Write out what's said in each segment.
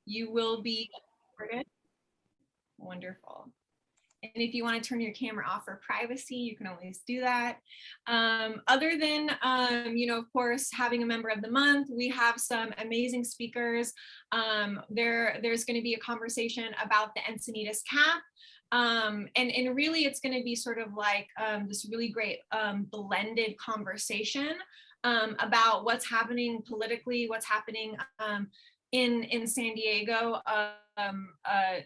You will be recorded. Wonderful. And if you want to turn your camera off for privacy, you can always do that. Other than, of course, having a member of the month, we have some amazing speakers. There's going to be a conversation about the Encinitas cap. And really, it's going to be sort of like this really great blended conversation about what's happening politically, what's happening in San Diego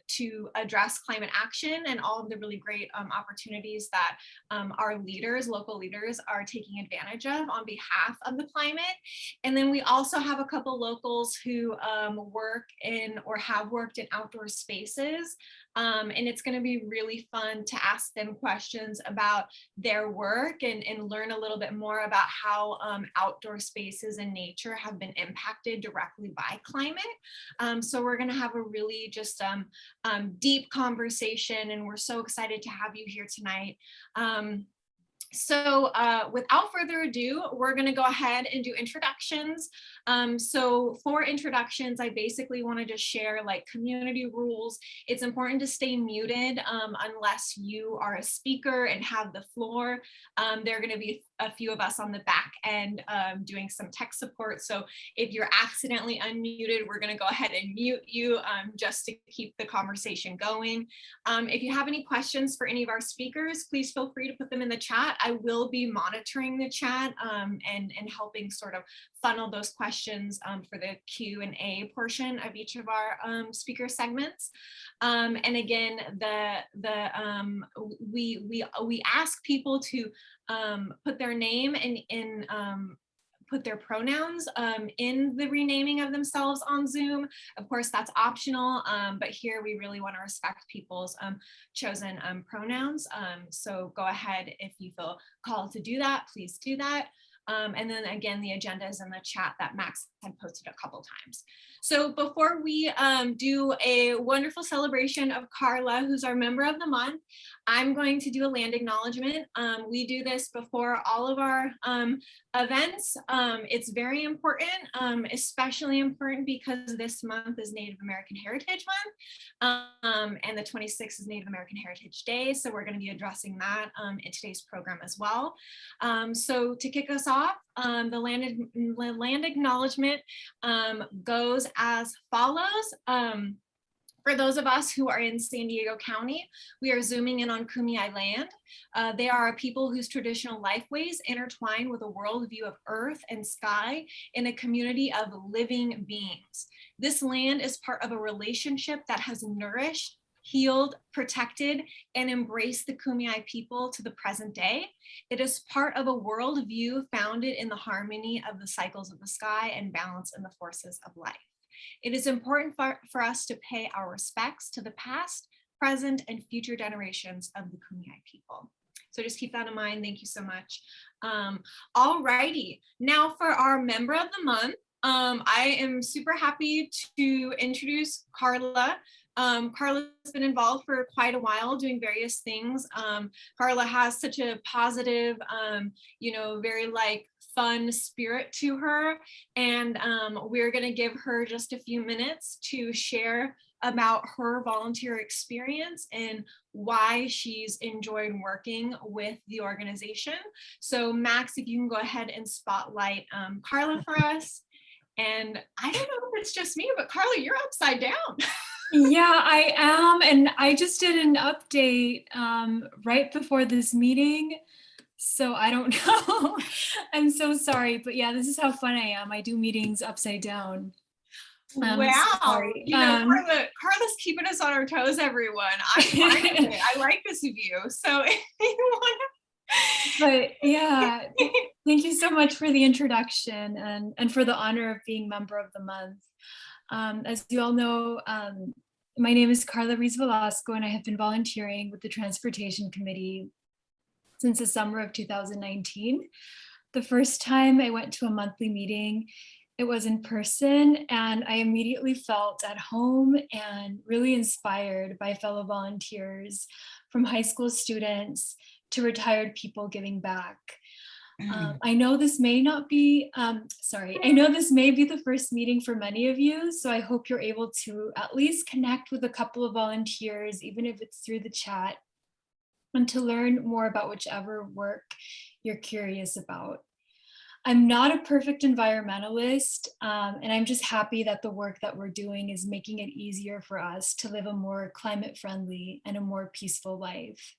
to address climate action, and all of the really great opportunities that our leaders, local leaders, are taking advantage of on behalf of the climate. And then we also have a couple locals who work in or have worked in outdoor spaces. And it's going to be really fun to ask them questions about their work and learn a little bit more about how outdoor spaces and nature have been impacted directly by climate. So we're going to have a really just deep conversation, and we're so excited to have you here tonight. So without further ado, we're going to go ahead and do introductions. So for introductions, I basically want to just share like community rules. It's important to stay muted unless you are a speaker and have the floor. There are going to be a few of us on the back end doing some tech support. So if you're accidentally unmuted, we're going to go ahead and mute you just to keep the conversation going. If you have any questions for any of our speakers, please feel free to put them in the chat. I will be monitoring the chat and helping sort of funnel those questions for the Q&A portion of each of our speaker segments. And again, we ask people to put their name and put their pronouns in the renaming of themselves on Zoom. Of course, that's optional, but here we really want to respect people's chosen pronouns. So go ahead if you feel called to do that, please do that. And then again, the agenda is in the chat that Max had posted a couple times. So before we do a wonderful celebration of Carla, who's our member of the month, I'm going to do a land acknowledgement. We do this before all of our events. It's very important, especially important because this month is Native American Heritage Month, and the 26th is Native American Heritage Day. So we're going to be addressing that in today's program as well. So to kick us off, the land acknowledgement goes as follows. For those of us who are in San Diego County, we are zooming in on Kumeyaay land. They are a people whose traditional lifeways intertwine with a worldview of earth and sky in a community of living beings. This land is part of a relationship that has nourished, healed, protected, and embraced the Kumeyaay people to the present day. It is part of a worldview founded in the harmony of the cycles of the sky and balance in the forces of life. It is important for us to pay our respects to the past, present, and future generations of the Kumeyaay people. So just keep that in mind. Thank you so much. All righty. Now for our member of the month, I am super happy to introduce Carla. Carla's been involved for quite a while doing various things. Carla has such a positive, very like fun spirit to her. And we're gonna give her just a few minutes to share about her volunteer experience and why she's enjoyed working with the organization. So Max, if you can go ahead and spotlight Carla for us. And I don't know if it's just me, but Carla, you're upside down. Yeah, I am. And I just did an update right before this meeting. So I don't know. I'm so sorry. But yeah, this is how fun I am. I do meetings upside down. Wow. Sorry. Carla's keeping us on our toes, everyone. I like this view. So if you want to. But yeah, thank you so much for the introduction and for the honor of being member of the month. As you all know, my name is Carla Ruiz Velasco, and I have been volunteering with the Transportation Committee since the summer of 2019. The first time I went to a monthly meeting, it was in person, and I immediately felt at home and really inspired by fellow volunteers, from high school students to retired people giving back. I know this may not be, I know this may be the first meeting for many of you, so I hope you're able to at least connect with a couple of volunteers, even if it's through the chat, and to learn more about whichever work you're curious about. I'm not a perfect environmentalist, and I'm just happy that the work that we're doing is making it easier for us to live a more climate friendly and a more peaceful life.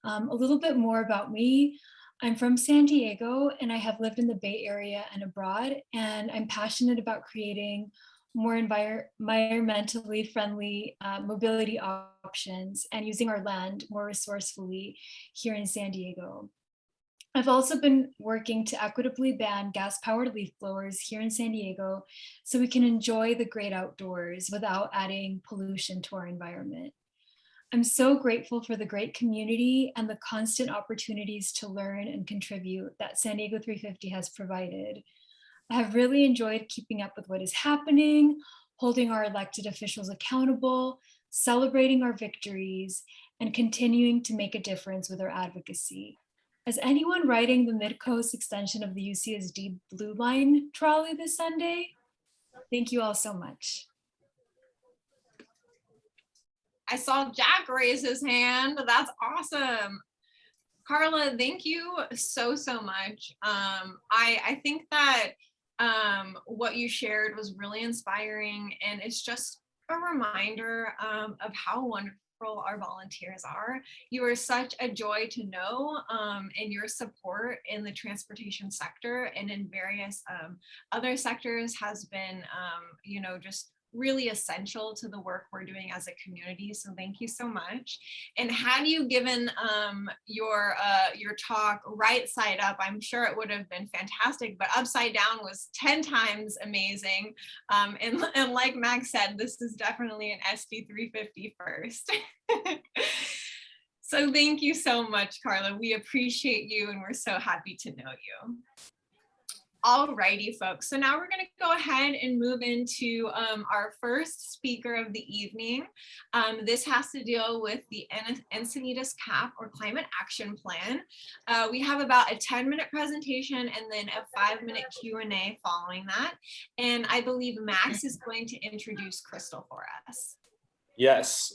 A little bit more about me. I'm from San Diego and I have lived in the Bay Area and abroad, and I'm passionate about creating more environmentally friendly mobility options and using our land more resourcefully here in San Diego. I've also been working to equitably ban gas-powered leaf blowers here in San Diego so we can enjoy the great outdoors without adding pollution to our environment. I'm so grateful for the great community and the constant opportunities to learn and contribute that San Diego 350 has provided. I have really enjoyed keeping up with what is happening, holding our elected officials accountable, celebrating our victories, and continuing to make a difference with our advocacy. As anyone riding the Mid-Coast extension of the UCSD Blue Line trolley this Sunday? Thank you all so much. I saw Jack raise his hand. That's awesome. Carla, thank you so much. I think that what you shared was really inspiring, and it's just a reminder of how wonderful our volunteers are. You are such a joy to know, and your support in the transportation sector and in various other sectors has been, you know, just really essential to the work we're doing as a community. So thank you so much. And had you given your talk right side up, I'm sure it would have been fantastic, but upside down was 10 times amazing. And like Max said, this is definitely an SD 350 first. So thank you so much, Carla. We appreciate you and we're so happy to know you. Alrighty, folks. So now we're going to go ahead and move into our first speaker of the evening. This has to deal with the Encinitas CAP, or Climate Action Plan. We have about a 10-minute presentation and then a 5-minute Q&A following that. And I believe Max is going to introduce Crystal for us. Yes.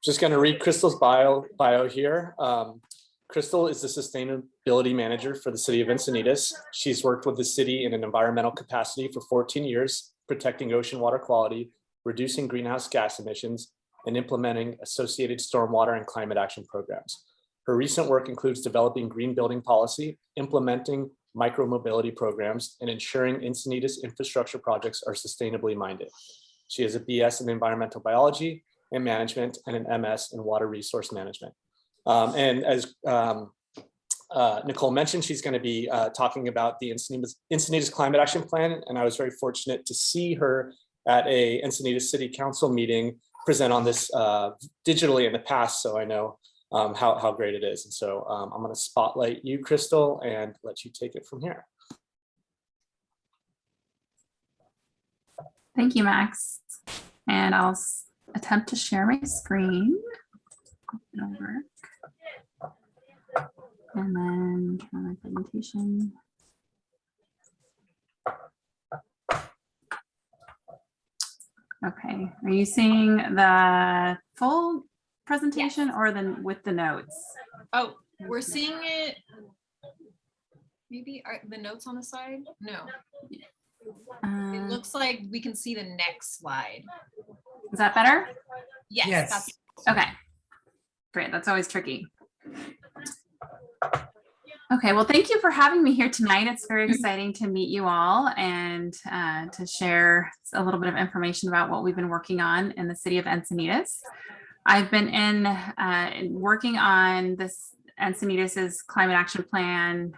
Just going to read Crystal's bio here. Crystal is the sustainability manager for the city of Encinitas. She's worked with the city in an environmental capacity for 14 years, protecting ocean water quality, reducing greenhouse gas emissions, and implementing associated stormwater and climate action programs. Her recent work includes developing green building policy, implementing micro-mobility programs, and ensuring Encinitas infrastructure projects are sustainably minded. She has a BS in environmental biology and management and an MS in water resource management. And as Nicole mentioned, she's going to be talking about the Encinitas Climate Action Plan, and I was very fortunate to see her at a Encinitas City Council meeting present on this digitally in the past, so I know how great it is. And so I'm going to spotlight you, Crystal, and let you take it from here. Thank you, Max. And I'll attempt to share my screen. It'll work. And then turn on my presentation. Okay, are you seeing the full presentation? Yes. Or then with the notes? Oh, we're seeing it. Maybe are the notes on the side? No. It looks like we can see the next slide. Is that better? Yes. That's okay. Great. That's always tricky. Okay, well, thank you for having me here tonight. It's very exciting to meet you all and to share a little bit of information about what we've been working on in the city of Encinitas. I've been working on this Encinitas's climate action plan,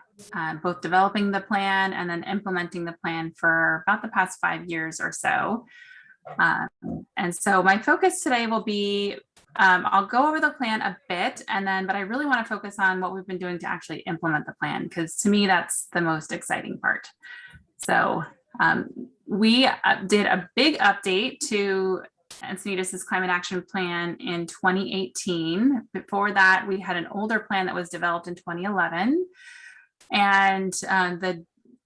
both developing the plan and then implementing the plan for about the past 5 years or so. And so my focus today will be, I'll go over the plan a bit, but I really want to focus on what we've been doing to actually implement the plan, because to me, that's the most exciting part. So we did a big update to Encinitas' climate action plan in 2018. Before that, we had an older plan that was developed in 2011. And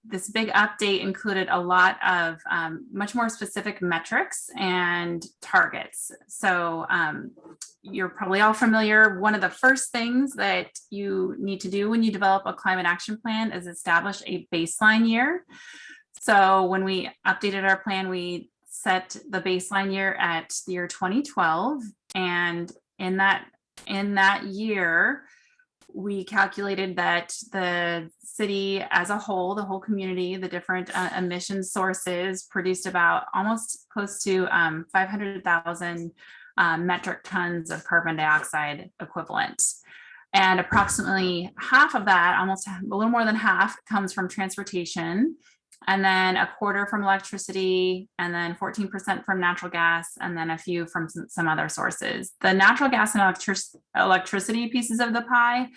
this big update included a lot of much more specific metrics and targets. So you're probably all familiar. One of the first things that you need to do when you develop a climate action plan is establish a baseline year. So when we updated our plan, we set the baseline year at the year 2012. And in that year, we calculated that the city as a whole, the whole community, the different emission sources produced about almost close to 500,000 metric tons of carbon dioxide equivalent. And approximately half of that, almost a little more than half, comes from transportation, and then a quarter from electricity, and then 14% from natural gas, and then a few from some other sources. The natural gas and electricity pieces of the pie,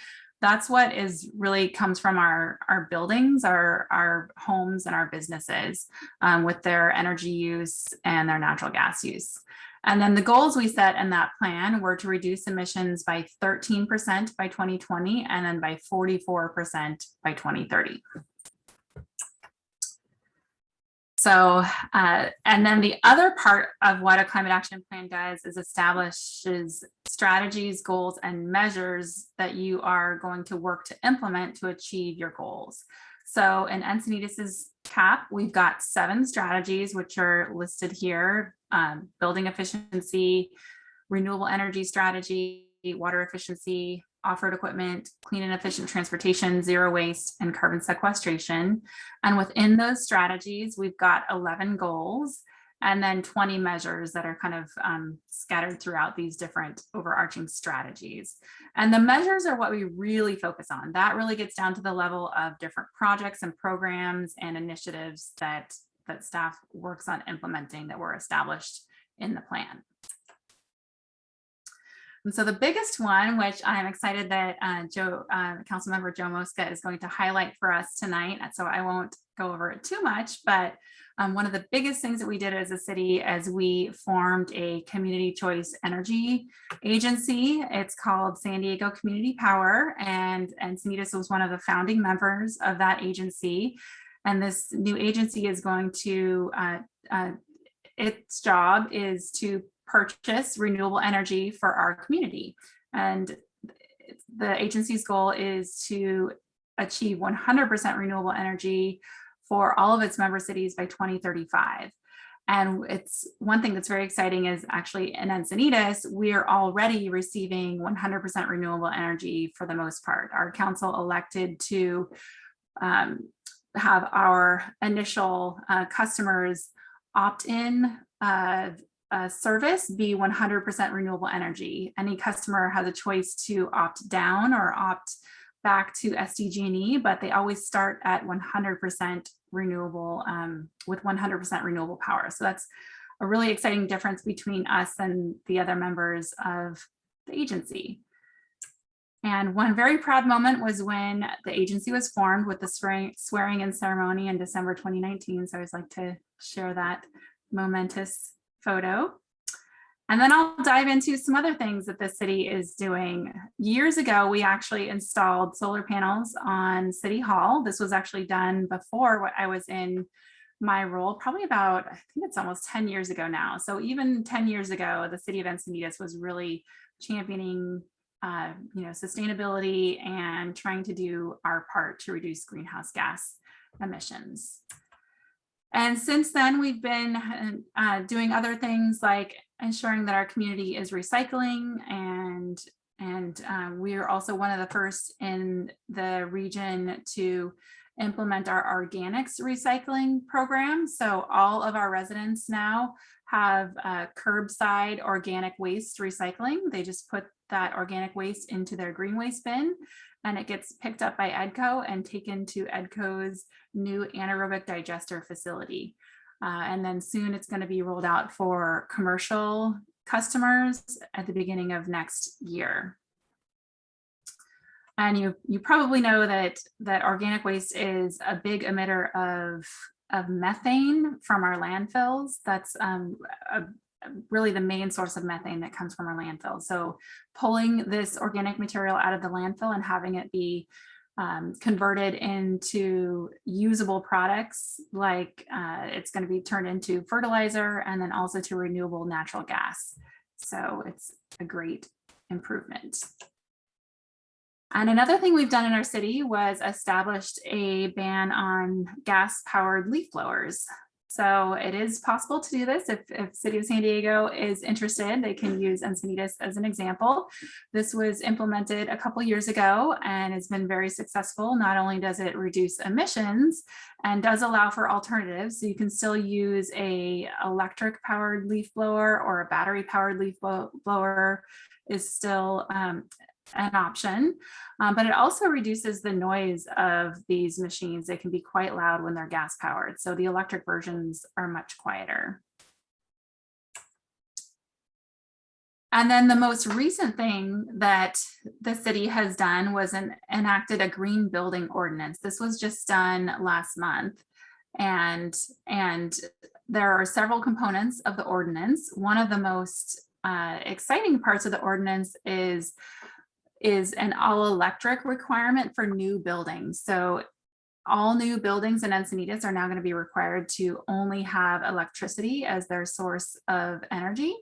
that's what is really comes from our buildings, our homes and our businesses with their energy use and their natural gas use. And then the goals we set in that plan were to reduce emissions by 13% by 2020, and then by 44% by 2030. So, and then the other part of what a climate action plan does is establishes strategies, goals, and measures that you are going to work to implement to achieve your goals. So in Encinitas' CAP, we've got 7 strategies, which are listed here: building efficiency, renewable energy strategy, water efficiency, off-road equipment, clean and efficient transportation, zero waste, and carbon sequestration. And within those strategies, we've got 11 goals and then 20 measures that are kind of scattered throughout these different overarching strategies. And the measures are what we really focus on. That really gets down to the level of different projects and programs and initiatives that staff works on implementing that were established in the plan. And so the biggest one, which I'm excited that Councilmember Joe Mosca is going to highlight for us tonight, so I won't go over it too much, but one of the biggest things that we did as a city as we formed a community choice energy agency. It's called San Diego Community Power, and Encinitas was one of the founding members of that agency. And this new agency is going to, its job is to purchase renewable energy for our community. And the agency's goal is to achieve 100% renewable energy for all of its member cities by 2035. And it's one thing that's very exciting is actually in Encinitas, we are already receiving 100% renewable energy for the most part. Our council elected to have our initial customers opt in service be 100% renewable energy. Any customer has a choice to opt down or opt back to SDGE, but they always start at 100% renewable with 100% renewable power. So that's a really exciting difference between us and the other members of the agency. And one very proud moment was when the agency was formed with the swearing in ceremony in December 2019. So I always like to share that momentous photo. And then I'll dive into some other things that the city is doing. Years ago, we actually installed solar panels on City Hall. This was actually done before what I was in my role, probably about, I think it's almost 10 years ago now. So even 10 years ago, the city of Encinitas was really championing sustainability and trying to do our part to reduce greenhouse gas emissions. And since then, we've been doing other things like ensuring that our community is recycling, and we are also one of the first in the region to implement our organics recycling program. So all of our residents now have curbside organic waste recycling. They just put that organic waste into their green waste bin, and it gets picked up by EDCO and taken to EDCO's new anaerobic digester facility. And then soon it's going to be rolled out for commercial customers at the beginning of next year. And you probably know that organic waste is a big emitter of methane from our landfills. That's a really the main source of methane that comes from our landfill. So pulling this organic material out of the landfill and having it be converted into usable products, like it's going to be turned into fertilizer and then also to renewable natural gas. So it's a great improvement. And another thing we've done in our city was established a ban on gas-powered leaf blowers. So it is possible to do this. If City of San Diego is interested, they can use Encinitas as an example. This was implemented a couple years ago and has been very successful. Not only does it reduce emissions and does allow for alternatives, so you can still use a electric powered leaf blower, or a battery powered leaf blower is still an option, but it also reduces the noise of these machines. They can be quite loud when they're gas powered. So the electric versions are much quieter. And then the most recent thing that the city has done was enacted a green building ordinance. This was just done last month. And there are several components of the ordinance. One of the most exciting parts of the ordinance is an all electric requirement for new buildings. So all new buildings in Encinitas are now going to be required to only have electricity as their source of energy,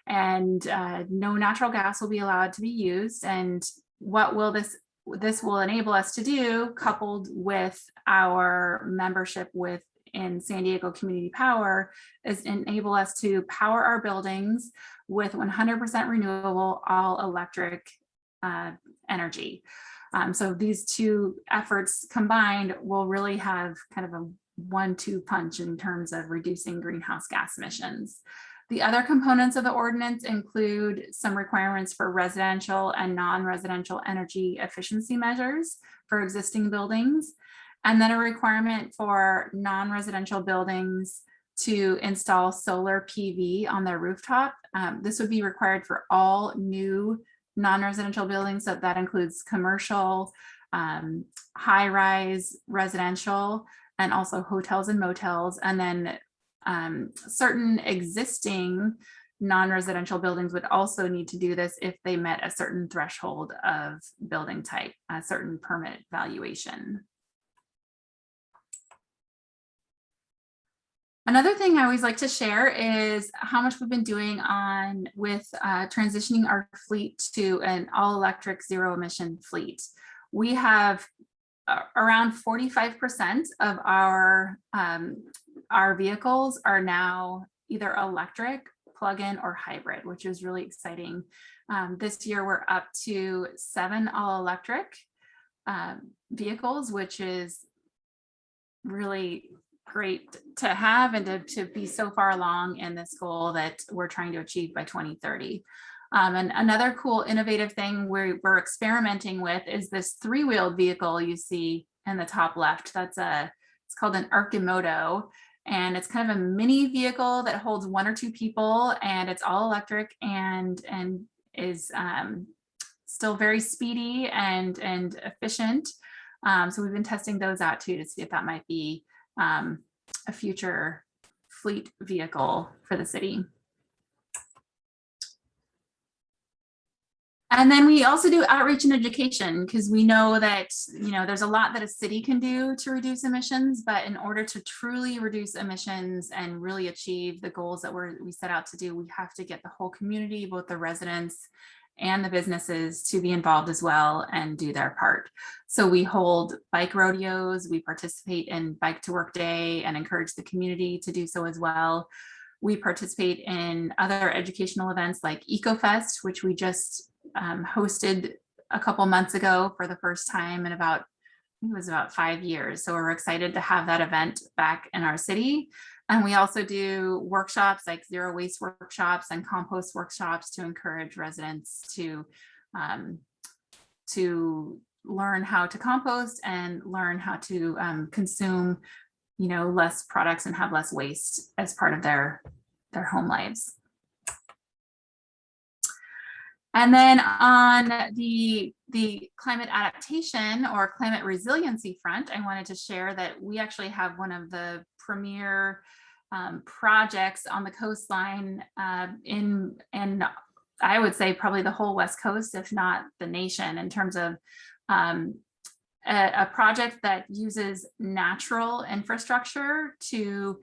and no natural gas will be allowed to be used. And what will this will enable us to do, coupled with our membership in San Diego Community Power, is enable us to power our buildings with 100% renewable all electric energy. So these two efforts combined will really have kind of a 1-2 punch in terms of reducing greenhouse gas emissions. The other components of the ordinance include some requirements for residential and non-residential energy efficiency measures for existing buildings, and then a requirement for non-residential buildings to install solar PV on their rooftop. This would be required for all new non-residential buildings. So that includes commercial, high-rise residential, and also hotels and motels. And then certain existing non-residential buildings would also need to do this if they met a certain threshold of building type, a certain permit valuation. Another thing I always like to share is how much we've been doing with transitioning our fleet to an all-electric zero-emission fleet. We have around 45% of our vehicles are now either electric, plug-in, or hybrid, which is really exciting. This year we're up to 7 all-electric vehicles, which is really great to have, and to be so far along in this goal that we're trying to achieve by 2030. And another cool innovative thing we're experimenting with is this 3-wheeled vehicle you see in the top left. It's called an Arcimoto, and it's kind of a mini vehicle that holds 1 or 2 people, and it's all electric and is still very speedy and efficient. So we've been testing those out too to see if that might be a future fleet vehicle for the city. And then we also do outreach and education, because we know that there's a lot that a city can do to reduce emissions, but in order to truly reduce emissions and really achieve the goals that we set out to do, we have to get the whole community, both the residents and the businesses, to be involved as well and do their part. So we hold bike rodeos, we participate in Bike to Work Day and encourage the community to do so as well. We participate in other educational events like EcoFest, which we just hosted a couple months ago for the first time in about 5 years. So we're excited to have that event back in our city. And we also do workshops like zero waste workshops and compost workshops to encourage residents to learn how to compost and learn how to consume, less products and have less waste as part of their home lives. And then on the climate adaptation or climate resiliency front, I wanted to share that we actually have one of the premier projects on the coastline and I would say probably the whole West Coast, if not the nation, in terms of a project that uses natural infrastructure to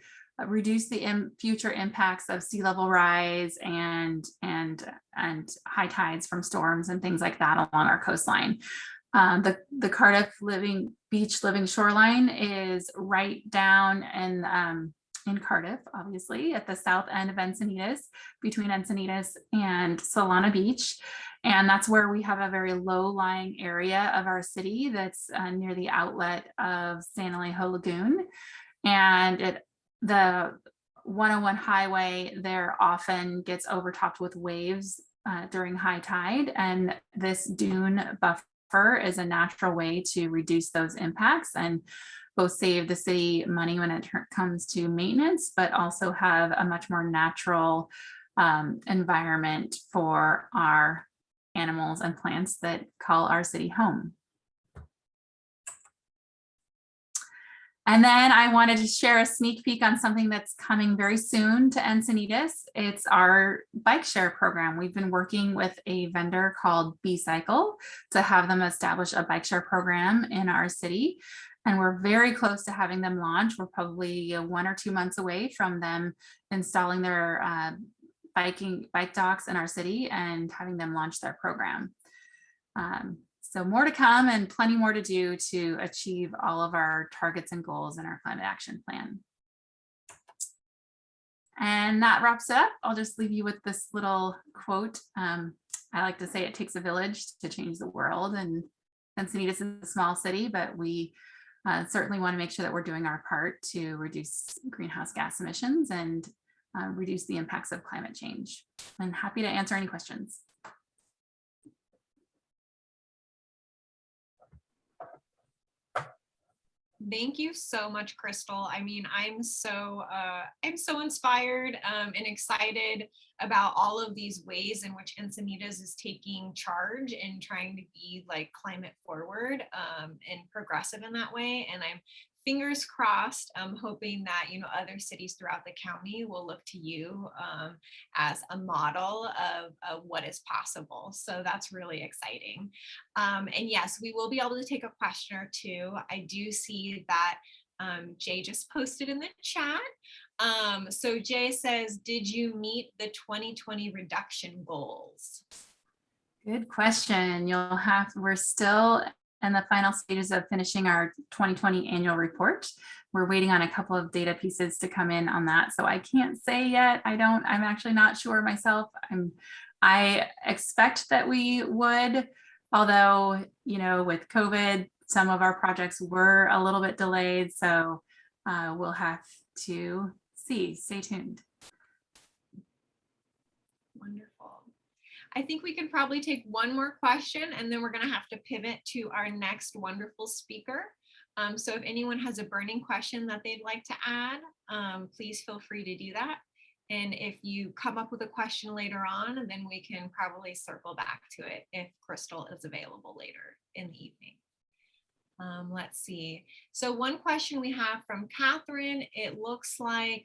reduce the future impacts of sea level rise and high tides from storms and things like that along our coastline. The Cardiff Beach Living Shoreline is right down in Cardiff, obviously, at the south end of Encinitas, between Encinitas and Solana Beach. And that's where we have a very low-lying area of our city that's near the outlet of San Alejo Lagoon. And the 101 highway there often gets overtopped with waves during high tide. And this dune buffer is a natural way to reduce those impacts and both save the city money when it comes to maintenance, but also have a much more natural environment for our animals and plants that call our city home. And then I wanted to share a sneak peek on something that's coming very soon to Encinitas. It's our bike share program. We've been working with a vendor called B-Cycle to have them establish a bike share program in our city. And we're very close to having them launch. We're probably 1 or 2 months away from them installing their bike docks in our city and having them launch their program. So more to come and plenty more to do to achieve all of our targets and goals in our climate action plan. And that wraps it up. I'll just leave you with this little quote. I like to say it takes a village to change the world, and Encinitas is a small city, but we certainly want to make sure that we're doing our part to reduce greenhouse gas emissions and reduce the impacts of climate change. I'm happy to answer any questions. Thank you so much, Crystal. I mean, I'm so inspired and excited about all of these ways in which Encinitas is taking charge and trying to be like climate forward and progressive in that way. And I'm fingers crossed, I'm hoping that, you know, other cities throughout the county will look to you as a model of what is possible. So that's really exciting. And yes, we will be able to take a question or two. I do see that Jay just posted in the chat. So Jay says, did you meet the 2020 reduction goals? Good question. We're still in the final stages of finishing our 2020 annual report. We're waiting on a couple of data pieces to come in on that. So I can't say yet. I'm actually not sure myself. I expect that we would, although, you know, with COVID, some of our projects were a little bit delayed. So we'll have to see. Stay tuned. Wonderful. I think we can probably take one more question and then we're going to have to pivot to our next wonderful speaker. So if anyone has a burning question that they'd like to add, please feel free to do that. And if you come up with a question later on, then we can probably circle back to it if Crystal is available later in the evening. Let's see. So one question we have from Catherine, it looks like,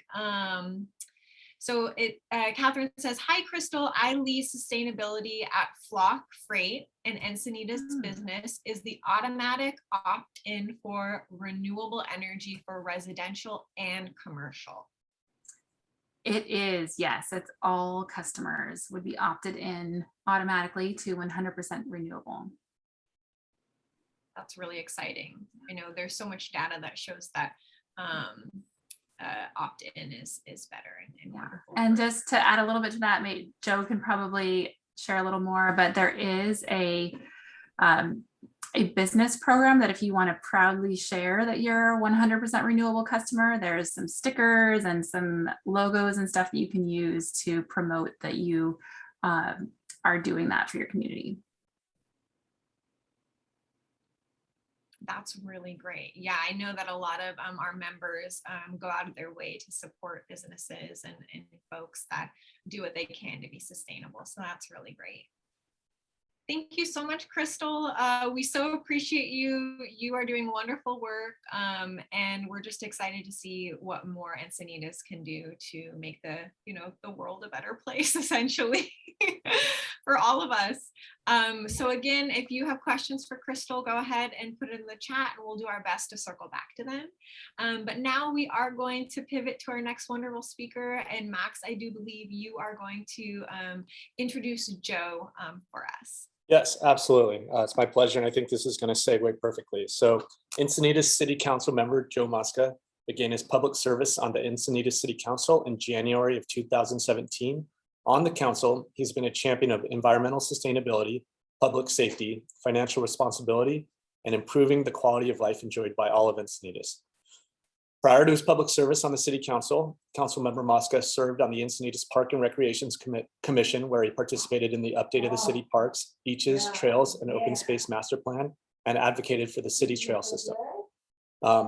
Catherine says, hi, Crystal, I lead sustainability at Flock Freight, and Encinitas business is the automatic opt-in for renewable energy for residential and commercial. It is, yes, it's all customers would be opted in automatically to 100% renewable. That's really exciting. I know there's so much data that shows that opt-in is better and wonderful. And just to add a little bit to that, Joe can probably share a little more, but there is a business program that if you want to proudly share that you're a 100% renewable customer, there's some stickers and some logos and stuff that you can use to promote that you are doing that for your community. That's really great. Yeah, I know that a lot of our members go out of their way to support businesses and folks that do what they can to be sustainable. So that's really great. Thank you so much, Crystal. We so appreciate you. You are doing wonderful work, and we're just excited to see what more Encinitas can do to make the world a better place, essentially, for all of us. So again, if you have questions for Crystal, go ahead and put it in the chat, and we'll do our best to circle back to them. But now we are going to pivot to our next wonderful speaker. And Max, I do believe you are going to introduce Joe for us. Yes, absolutely. It's my pleasure. And I think this is going to segue perfectly. So Encinitas City Council member Joe Mosca began his public service on the Encinitas City Council in January of 2017. On the council, he's been a champion of environmental sustainability, public safety, financial responsibility, and improving the quality of life enjoyed by all of Encinitas. Prior to his public service on the City Council, Councilmember Mosca served on the Encinitas Park and Recreations Commission, where he participated in the update of the city parks, beaches, trails, and open space master plan, and advocated for the city trail system.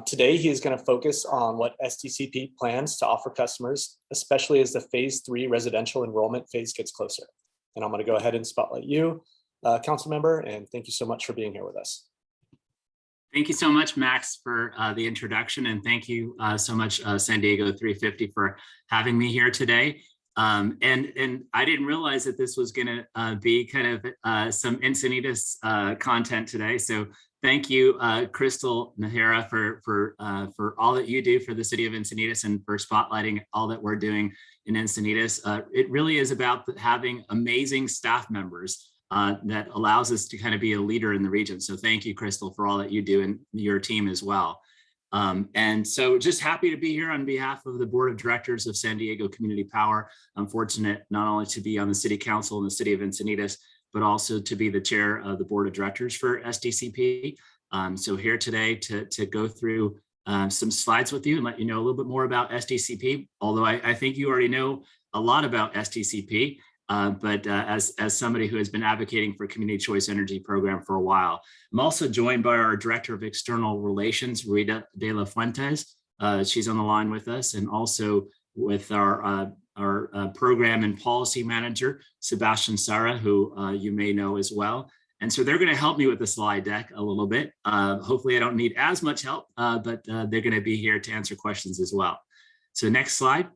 Today, he is going to focus on what SDCP plans to offer customers, especially as the phase 3 residential enrollment phase gets closer. And I'm going to go ahead and spotlight you, council member, and thank you so much for being here with us. Thank you so much, Max, for the introduction, and thank you so much, San Diego 350, for having me here today. And I didn't realize that this was going to be kind of some Encinitas content today. So thank you, Crystal Nahara, for all that you do for the city of Encinitas and for spotlighting all that we're doing in Encinitas. It really is about having amazing staff members that allows us to kind of be a leader in the region. So thank you, Crystal, for all that you do and your team as well. And so just happy to be here on behalf of the Board of Directors of San Diego Community Power. I'm fortunate not only to be on the City Council in the city of Encinitas, but also to be the chair of the Board of Directors for SDCP. So here today to go through some slides with you and let you know a little bit more about SDCP, although I think you already know a lot about SDCP. But as somebody who has been advocating for community choice energy program for a while, I'm also joined by our Director of External Relations, Rita De La Fuentes. She's on the line with us, and also with our Program and Policy Manager, Sebastian Sara, who you may know as well. And so they're going to help me with the slide deck a little bit. Hopefully I don't need as much help, but they're going to be here to answer questions as well. So next slide.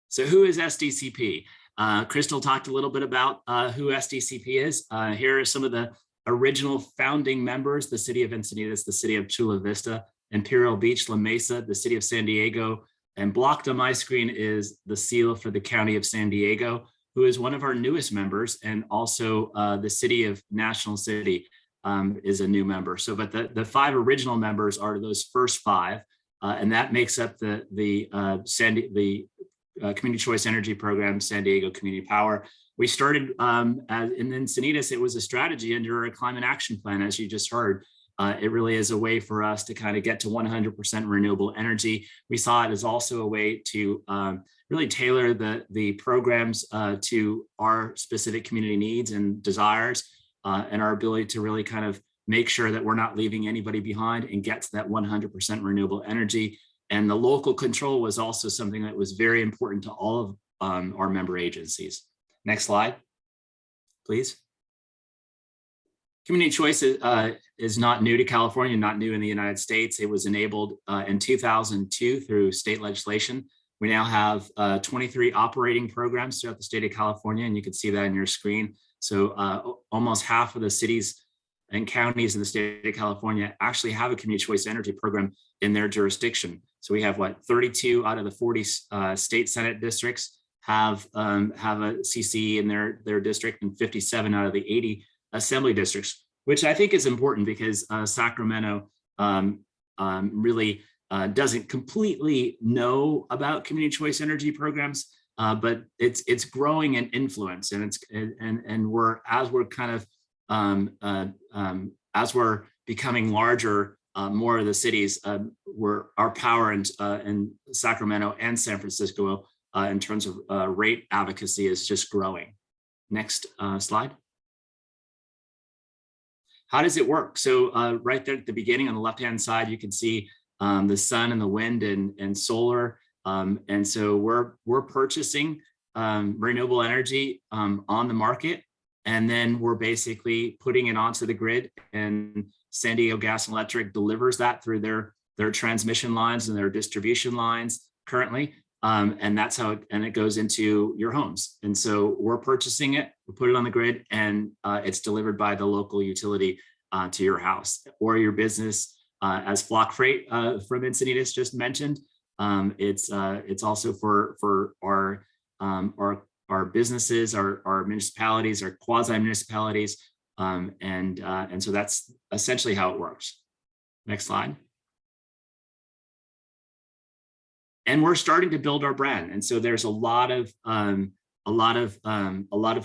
So who is SDCP? Crystal talked a little bit about who SDCP is. Here are some of the original founding members: the city of Encinitas, the city of Chula Vista, Imperial Beach, La Mesa, the city of San Diego, and blocked on my screen is the seal for the county of San Diego, who is one of our newest members, and also the city of National City is a new member. So, but the 5 original members are those first 5, and that makes up the Community Choice Energy Program, San Diego Community Power. We started in Encinitas. It was a strategy under a climate action plan, as you just heard. It really is a way for us to kind of get to 100% renewable energy. We saw it as also a way to really tailor the programs to our specific community needs and desires, and our ability to really kind of make sure that we're not leaving anybody behind and get to that 100% renewable energy. And the local control was also something that was very important to all of our member agencies. Next slide, please. Community choice is not new to California, not new in the United States. It was enabled in 2002 through state legislation. We now have 23 operating programs throughout the state of California, and you can see that on your screen. So almost half of the cities and counties in the state of California actually have a community choice energy program in their jurisdiction. So we have 32 out of the 40 state Senate districts have a CCE in their district, and 57 out of the 80 assembly districts, which I think is important because Sacramento really doesn't completely know about community choice energy programs, but it's growing in influence, and as we're becoming larger, more of the cities, our power in Sacramento and San Francisco in terms of rate advocacy is just growing. Next slide. How does it work? So right there at the beginning on the left-hand side, you can see the sun and the wind and solar. And so we're purchasing renewable energy on the market, and then we're basically putting it onto the grid, and San Diego Gas and Electric delivers that through their transmission lines and their distribution lines currently. And that's how it goes into your homes. And so we're purchasing it, we put it on the grid, and it's delivered by the local utility to your house or your business. As Flock Freight from Encinitas just mentioned, it's also for our businesses, our municipalities, our quasi municipalities, and so that's essentially how it works. Next slide. And we're starting to build our brand, and so there's a lot of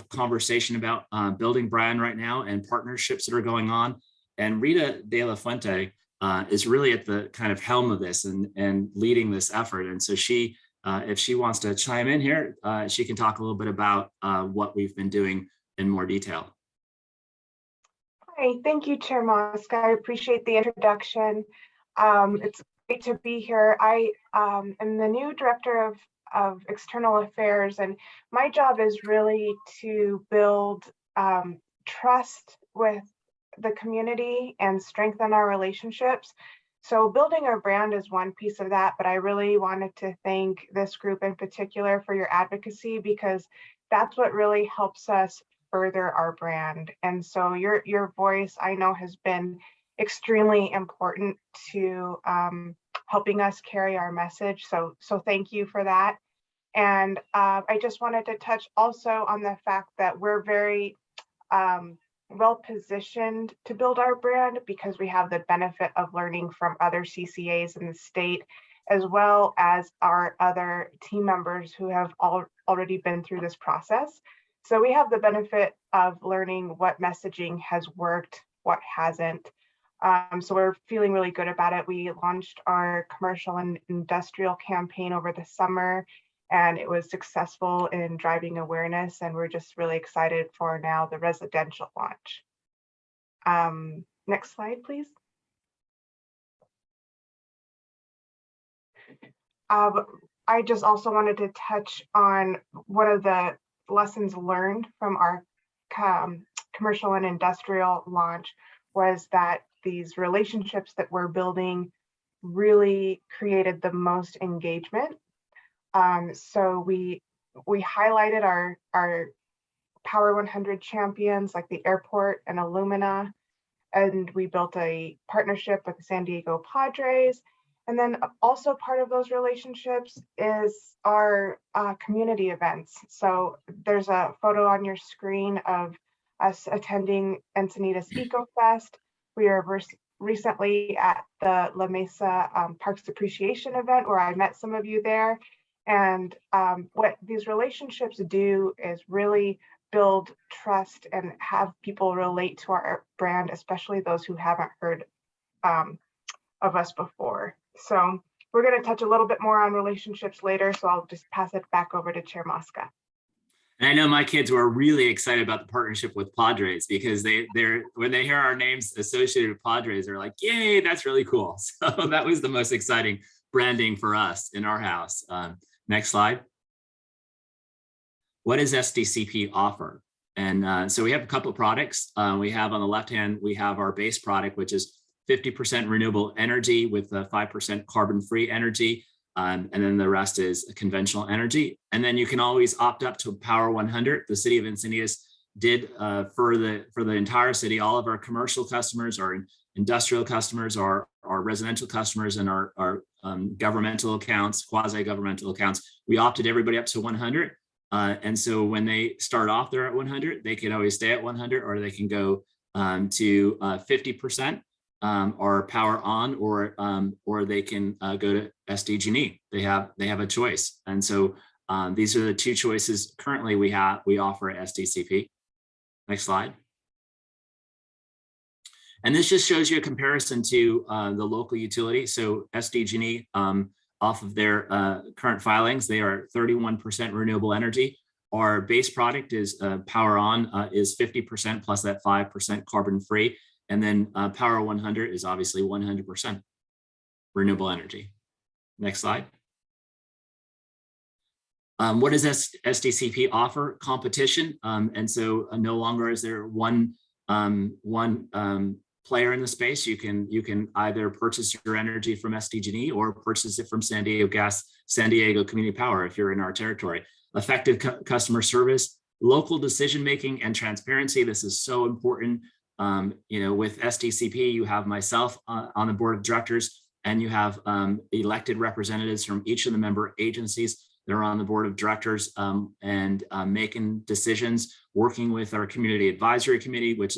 conversation about building brand right now and partnerships that are going on. And Rita De La Fuente is really at the kind of helm of this and leading this effort. And so she, if she wants to chime in here, she can talk a little bit about what we've been doing in more detail. Hi, thank you, Chair Mosca. I appreciate the introduction. It's great to be here. I am the new Director of External Affairs, and my job is really to build trust with the community and strengthen our relationships. So building our brand is one piece of that, but I really wanted to thank this group in particular for your advocacy, because that's what really helps us further our brand. And so your voice, I know, has been extremely important to helping us carry our message. So thank you for that. And I just wanted to touch also on the fact that we're very well positioned to build our brand, because we have the benefit of learning from other CCAs in the state, as well as our other team members who have already been through this process. So we have the benefit of learning what messaging has worked, what hasn't. So we're feeling really good about it. We launched our commercial and industrial campaign over the summer, and it was successful in driving awareness. And we're just really excited for now the residential launch. Next slide, please. I just also wanted to touch on one of the lessons learned from our commercial and industrial launch was that these relationships that we're building really created the most engagement. So we highlighted our Power 100 champions like the airport and Illumina, and we built a partnership with the San Diego Padres. And then also part of those relationships is our community events. So there's a photo on your screen of us attending Encinitas EcoFest. We were recently at the La Mesa Parks Appreciation event where I met some of you there. And what these relationships do is really build trust and have people relate to our brand, especially those who haven't heard of us before. So we're going to touch a little bit more on relationships later, so I'll just pass it back over to Chair Mosca. And I know my kids were really excited about the partnership with Padres, because when they hear our names associated with Padres, they're like, yay, that's really cool. So that was the most exciting branding for us in our house. Next slide. What does SDCP offer? And so we have a couple of products. We have on the left hand, we have our base product, which is 50% renewable energy with 5% carbon-free energy. And then the rest is conventional energy. And then you can always opt up to Power 100. The city of Encinitas did for the entire city, all of our commercial customers, our industrial customers, our residential customers, and our governmental accounts, quasi-governmental accounts, we opted everybody up to 100. And so when they start off, they're at 100, they can always stay at 100, or they can go to 50%. Or power on, or they can go to SDGE. They have a choice, and so these are the two choices currently we offer at SDCP. Next slide. And this just shows you a comparison to the local utility. So SDGE, off of their current filings, they are 31% renewable energy. Our base product is Power On is 50% plus that 5% carbon free. And then Power 100 is obviously 100% renewable energy. Next slide. What does SDCP offer? Competition. And so no longer is there one player in the space. You can either purchase your energy from SDGE or purchase it from San Diego Gas, San Diego Community Power if you're in our territory. Effective customer service, local decision making, and transparency. This is so important. With SDCP, you have myself on the board of directors, and you have elected representatives from each of the member agencies. They're on the board of directors and making decisions, working with our community advisory committee, which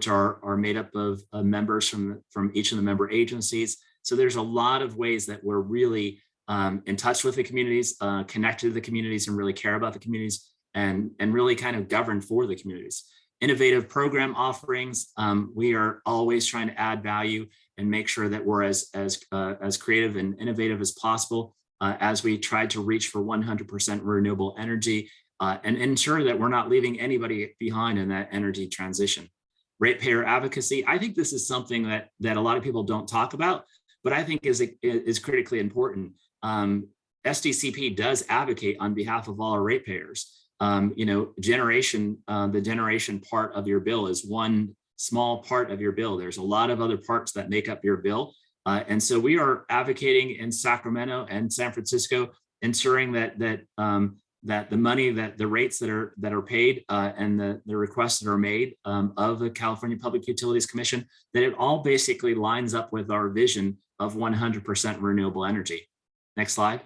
are made up of members from each of the member agencies. So there's a lot of ways that we're really in touch with the communities, connected to the communities, and really care about the communities, and really kind of govern for the communities. Innovative program offerings. We are always trying to add value and make sure that we're as creative and innovative as possible as we try to reach for 100% renewable energy and ensure that we're not leaving anybody behind in that energy transition. Ratepayer advocacy. I think this is something that a lot of people don't talk about, but I think is critically important. SDCP does advocate on behalf of all our ratepayers. The generation part of your bill is one small part of your bill. There's a lot of other parts that make up your bill. And so we are advocating in Sacramento and San Francisco, ensuring that the money, that the rates that are paid and the requests that are made of the California Public Utilities Commission, that it all basically lines up with our vision of 100% renewable energy. Next slide.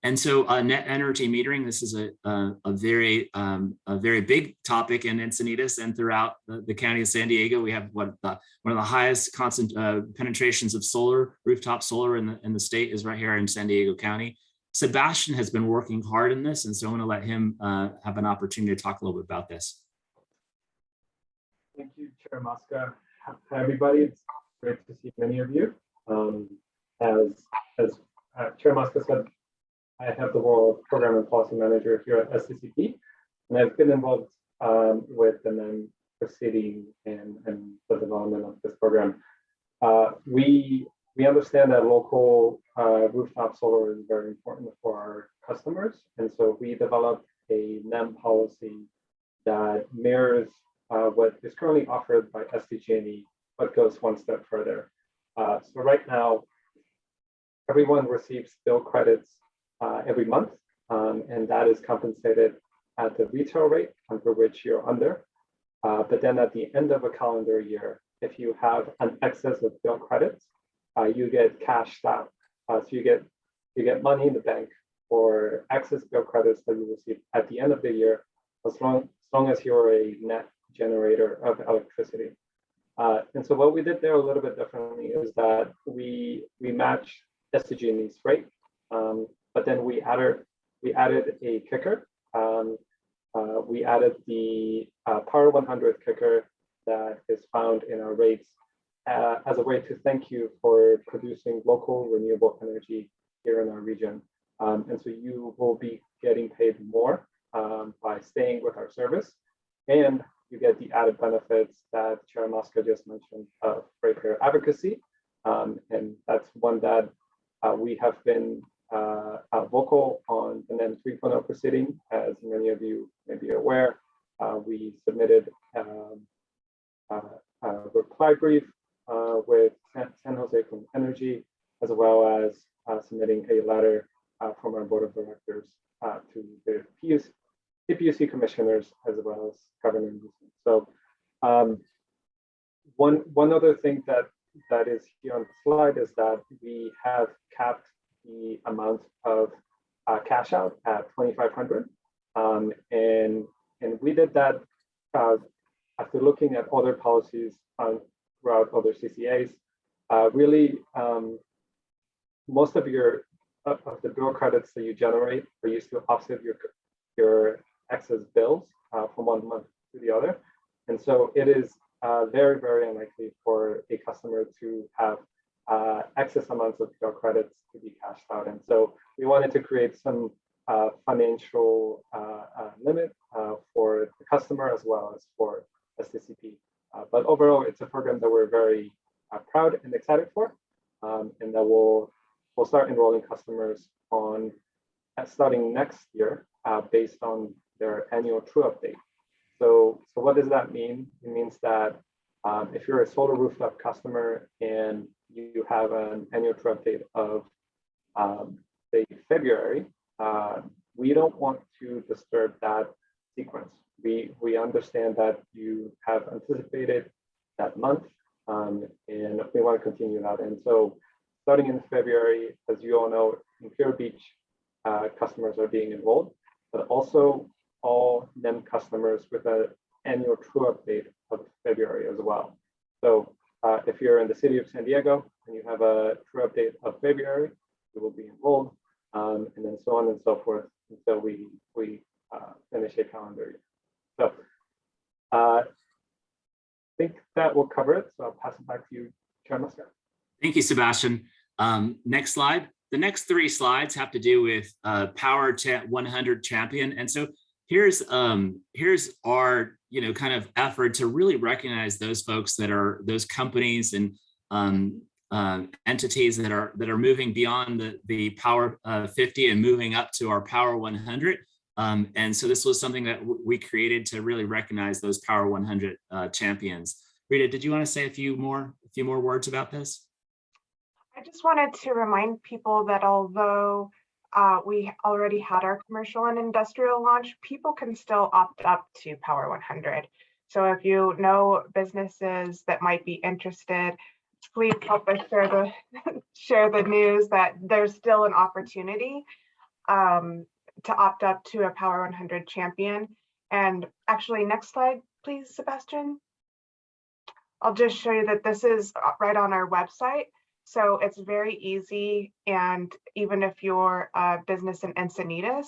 And so net energy metering, this is a very big topic in Encinitas and throughout the county of San Diego. We have one of the highest constant penetrations of solar, rooftop solar in the state is right here in San Diego County. Sebastian has been working hard in this, and so I'm going to let him have an opportunity to talk a little bit about this. Thank you, Chair Mosca. Hi, everybody. It's great to see many of you. As Chair Mosca said, I have the role of Program and Policy Manager here at SDCP, and I've been involved with the NEM proceeding and the development of this program. We understand that local rooftop solar is very important for our customers, and so we developed a NEM policy that mirrors what is currently offered by SDGE, but goes one step further. So right now, everyone receives bill credits every month, and that is compensated at the retail rate under which you're under. But then at the end of a calendar year, if you have an excess of bill credits, you get cashed out. So you get money in the bank for excess bill credits that you receive at the end of the year, as long as you're a net generator of electricity. And so what we did there a little bit differently is that we matched SDGE's rate, but then we added a kicker. We added the Power 100 kicker that is found in our rates as a way to thank you for producing local renewable energy here in our region. And so you will be getting paid more by staying with our service, and you get the added benefits that Chair Mosca just mentioned of ratepayer advocacy. And that's one that we have been vocal on the NEM 3.0 proceeding. As many of you may be aware, we submitted a reply brief with San Jose Clean Energy, as well as submitting a letter from our board of directors to the CPUC commissioners, as well as Governor Newsom. So one other thing that is here on the slide is that we have capped the amount of cash out at $2,500, and we did that after looking at other policies throughout other CCAs. Really, most of the bill credits that you generate are used to offset your excess bills from one month to the other, and so it is very, very unlikely for a customer to have excess amounts of bill credits to be cashed out. And so we wanted to create some financial limit for the customer as well as for SDCP. But overall, it's a program that we're very proud and excited for, and that will we'll start enrolling customers on starting next year based on their annual true update. So what does that mean? It means that if you're a solar rooftop customer and you have an annual true update of say February, we don't want to disturb that sequence. We understand that you have anticipated that month, and we want to continue that. And so starting in February, as you all know, in Pure Beach, customers are being enrolled, but also all NEM customers with an annual true update of February as well. So if you're in the city of San Diego and you have a true update of February, you will be enrolled, and then so on and so forth until we finish a calendar year. So I think that will cover it. So I'll pass it back to you, Chair Muscat. Thank you, Sebastian. Next slide. The next 3 slides have to do with Power 100 Champion. And so here's our kind of effort to really recognize those folks that are those companies and entities that are moving beyond the Power 50 and moving up to our Power 100. And so this was something that we created to really recognize those Power 100 champions. Rita, did you want to say a few more words about this? I just wanted to remind people that although we already had our commercial and industrial launch, people can still opt up to Power 100. So if you know businesses that might be interested, please help us share the news that there's still an opportunity to opt up to a Power 100 champion. And actually, next slide, please, Sebastian. I'll just show you that this is right on our website. So it's very easy. And even if you're a business in Encinitas,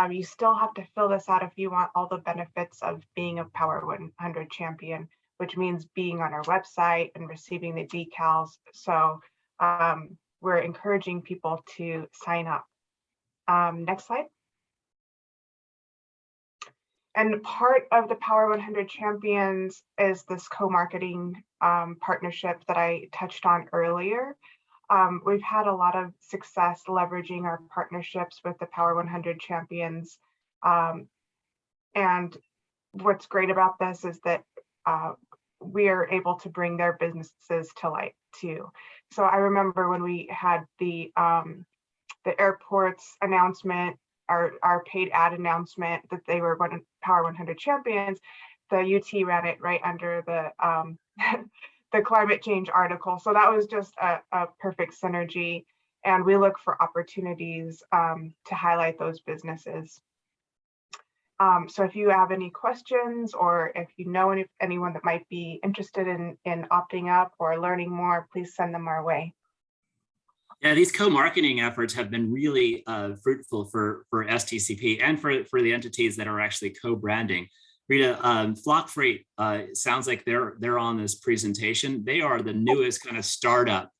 you still have to fill this out if you want all the benefits of being a Power 100 champion, which means being on our website and receiving the decals. So we're encouraging people to sign up. Next slide. And part of the Power 100 Champions is this co-marketing partnership that I touched on earlier. We've had a lot of success leveraging our partnerships with the Power 100 Champions. And what's great about this is that we are able to bring their businesses to light too. So I remember when we had the airport's announcement, our paid ad announcement that they were one of Power 100 champions, the UT ran it right under the the climate change article. So that was just a perfect synergy. And we look for opportunities to highlight those businesses. So if you have any questions, or if you know anyone that might be interested in opting up or learning more, please send them our way. Yeah, these co-marketing efforts have been really fruitful for SDCP and for the entities that are actually co-branding. Rita, Flock Freight sounds like they're on this presentation. They are the newest kind of startup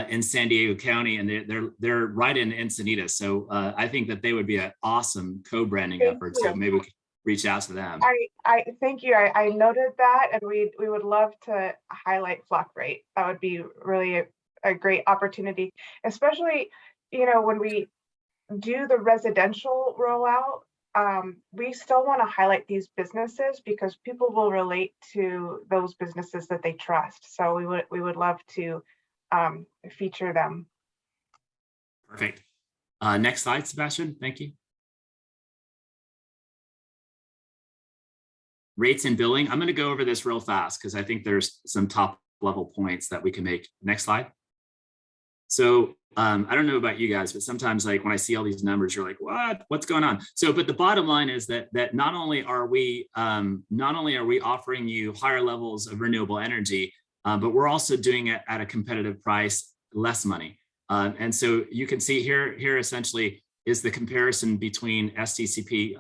in San Diego County, and they're right in Encinitas. So I think that they would be an awesome co-branding effort. So maybe we could reach out to them. I thank you. I noted that, and we would love to highlight Flock Freight. That would be really a great opportunity, especially, when we do the residential rollout, we still want to highlight these businesses because people will relate to those businesses that they trust. So we would love to feature them. Perfect. Next slide, Sebastian. Thank you. Rates and billing. I'm going to go over this real fast because I think there's some top level points that we can make. Next slide. So I don't know about you guys, but sometimes like when I see all these numbers, you're like, what's going on? So, but the bottom line is that not only are we offering you higher levels of renewable energy, but we're also doing it at a competitive price, less money. And so you can see here essentially is the comparison between SDCP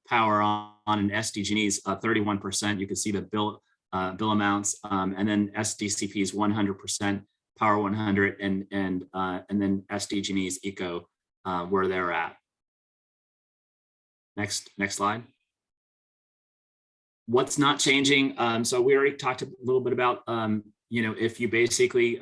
power on and SDGE's 31%. You can see the bill amounts, and then SDCP's 100%. Power 100 and then SDGE's Eco where they're at. Next slide. What's not changing? So we already talked a little bit about if you basically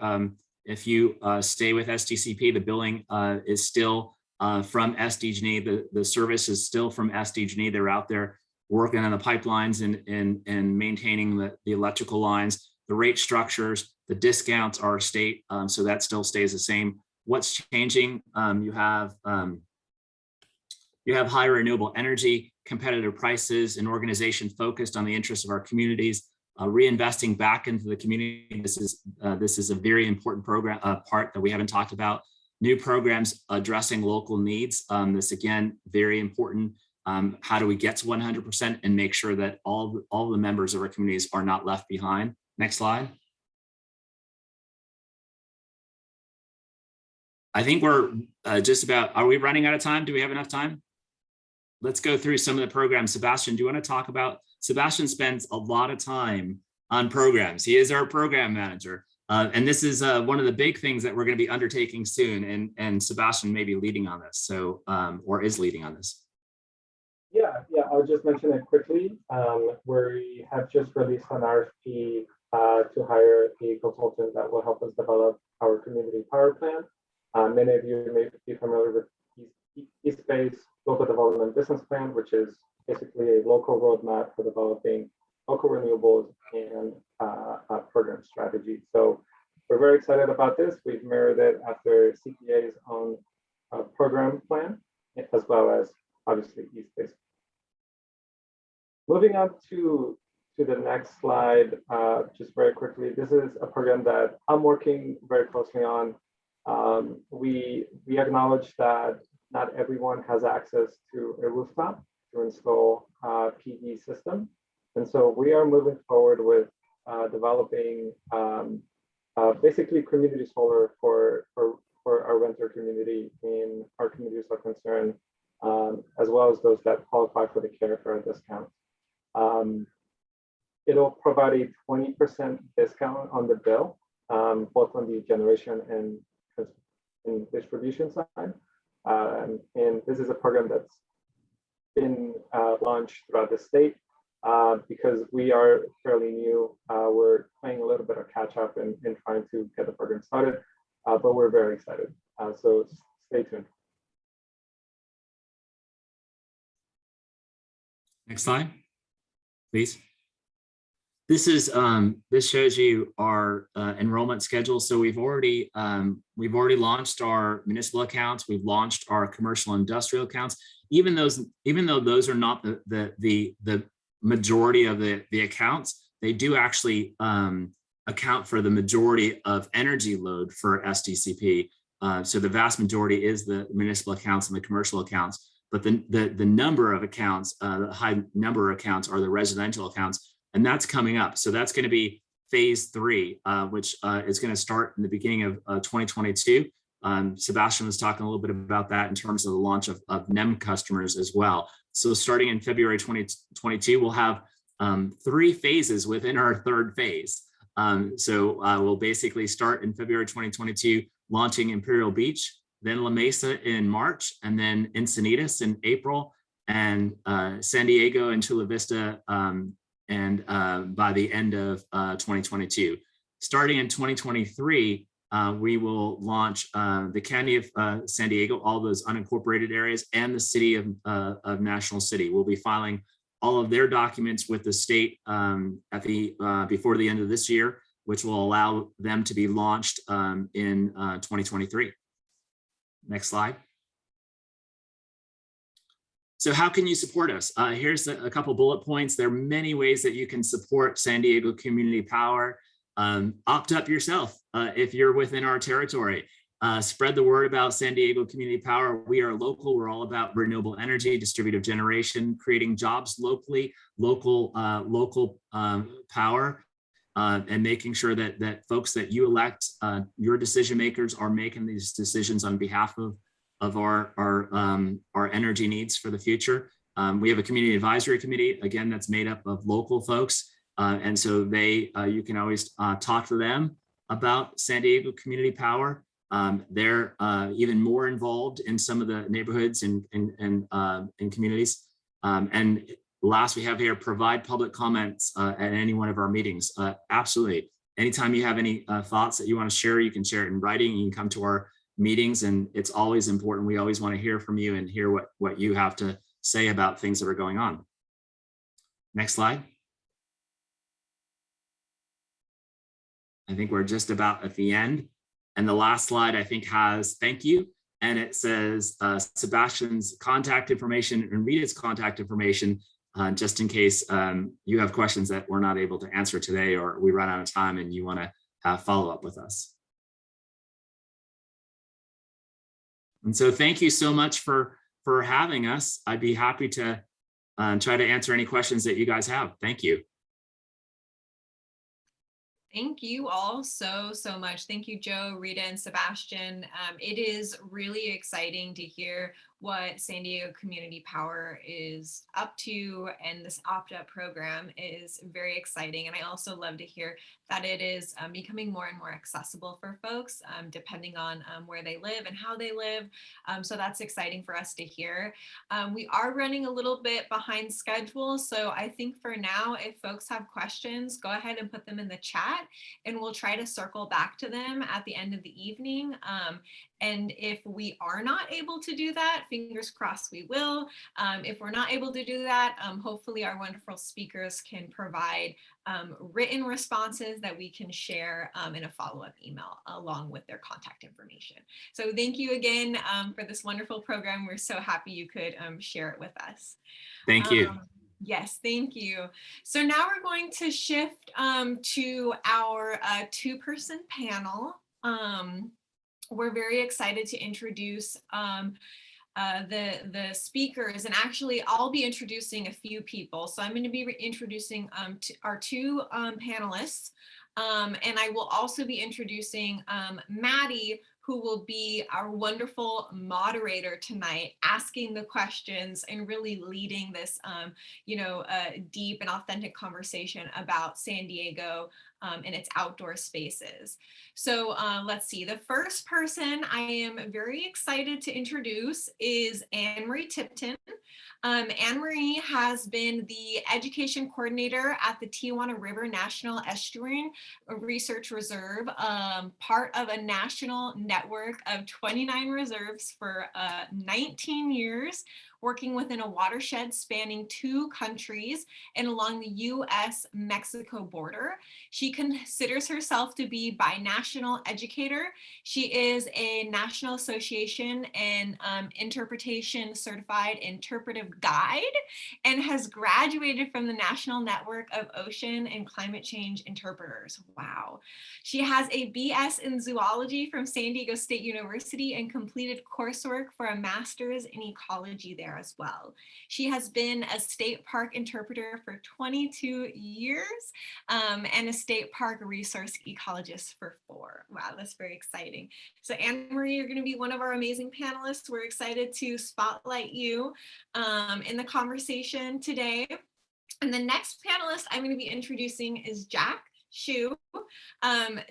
If you stay with SDCP, the billing is still from SDGE. The service is still from SDGE. They're out there working on the pipelines and maintaining the electrical lines. The rate structures, the discounts are state, so that still stays the same. What's changing? You have higher renewable energy, competitive prices, an organization focused on the interests of our communities, reinvesting back into the community. This is a very important program part that we haven't talked about. New programs addressing local needs. This again, very important. How do we get to 100% and make sure that all the members of our communities are not left behind? Next slide. I think we're just about, are we running out of time? Do we have enough time? Let's go through some of the programs. Sebastian, do you want to talk about, Sebastian spends a lot of time on programs. He is our program manager. And this is one of the big things that we're going to be undertaking soon. And Sebastian may be leading on this, so or is leading on this. Yeah, I'll just mention it quickly. We have just released an RFP to hire a consultant that will help us develop our community power plan. Many of you may be familiar with East Bay's Local Development Business Plan, which is basically a local roadmap for developing local renewables and program strategy. So we're very excited about this. We've mirrored it after CPA's own program plan, as well as obviously East Bay's. Moving on to the next slide, just very quickly, this is a program that I'm working very closely on. We acknowledge that not everyone has access to a rooftop to install a PV system. And so we are moving forward with developing basically community solar for our renter community in our communities are concerned, as well as those that qualify for the care for a discount. It'll provide a 20% discount on the bill, both on the generation and distribution side. And this is a program that's been launched throughout the state because we are fairly new. We're playing a little bit of catch up and trying to get the program started, but we're very excited. So stay tuned. Next slide, please. This shows you our enrollment schedule. So we've already launched our municipal accounts. We've launched our commercial industrial accounts. Even though those are not the majority of the accounts, they do actually account for the majority of energy load for SDCP. So the vast majority is the municipal accounts and the commercial accounts. But the number of accounts, the high number of accounts are the residential accounts. And that's coming up. So that's going to be phase 3, which is going to start in the beginning of 2022. Sebastian was talking a little bit about that in terms of the launch of NEM customers as well. So starting in February 2022, we'll have 3 phases within our 3rd phase. So we'll basically start in February 2022, launching Imperial Beach, then La Mesa in March, and then Encinitas in April, and San Diego and Chula Vista and by the end of 2022. Starting in 2023, we will launch the County of San Diego, all those unincorporated areas, and the City of National City. We'll be filing all of their documents with the state before the end of this year, which will allow them to be launched in 2023. Next slide. So how can you support us? Here's a couple bullet points. There are many ways that you can support San Diego Community Power. Opt up yourself if you're within our territory. Spread the word about San Diego Community Power. We are local. We're all about renewable energy, distributed generation, creating jobs locally, local power, and making sure that folks that you elect, your decision makers, are making these decisions on behalf of our energy needs for the future. We have a community advisory committee, again, that's made up of local folks. And so you can always talk to them about San Diego Community Power. They're even more involved in some of the neighborhoods and communities. And last we have here, provide public comments at any one of our meetings. Absolutely. anytime you have any thoughts that you want to share, you can share it in writing. You can come to our meetings, and it's always important. We always want to hear from you and hear what you have to say about things that are going on. Next slide. I think we're just about at the end. And the last slide, I think, has thank you. And it says Sebastian's contact information and Rita's contact information, just in case you have questions that we're not able to answer today, or we run out of time and you want to have follow up with us. And so thank you so much for having us. I'd be happy to try to answer any questions that you guys have. Thank you. Thank you all so much. Thank you, Joe, Rita, and Sebastian. It is really exciting to hear what San Diego Community Power is up to, and this opt-out program is very exciting. And I also love to hear that it is becoming more and more accessible for folks, depending on where they live and how they live. So that's exciting for us to hear. We are running a little bit behind schedule, so I think for now, if folks have questions, go ahead and put them in the chat, and we'll try to circle back to them at the end of the evening. And if we are not able to do that, fingers crossed we will. If we're not able to do that, hopefully our wonderful speakers can provide written responses that we can share in a follow-up email along with their contact information. So thank you again for this wonderful program. We're so happy you could share it with us. Thank you. Yes, thank you. So now we're going to shift to our two-person panel. We're very excited to introduce the speakers, and actually I'll be introducing a few people. So I'm going to be introducing our two panelists, and I will also be introducing Maddie, who will be our wonderful moderator tonight, asking the questions and really leading this, deep and authentic conversation about San Diego and its outdoor spaces. So let's see, the first person I am very excited to introduce is Anne-Marie Tipton. Anne-Marie has been the education coordinator at the Tijuana River National Estuarine Research Reserve, part of a national network of 29 reserves for 19 years, working within a watershed spanning 2 countries and along the US-Mexico border. She considers herself to be binational educator. She is a National Association and Interpretation Certified Interpretive Guide, and has graduated from the National Network of Ocean and Climate Change Interpreters. Wow. She has a BS in zoology from San Diego State University and completed coursework for a master's in ecology there as well. She has been a state park interpreter for 22 years and a state park resource ecologist for 4. Wow, that's very exciting. So Anne-Marie, you're going to be one of our amazing panelists. We're excited to spotlight you in the conversation today. And the next panelist I'm going to be introducing is Jack Shu.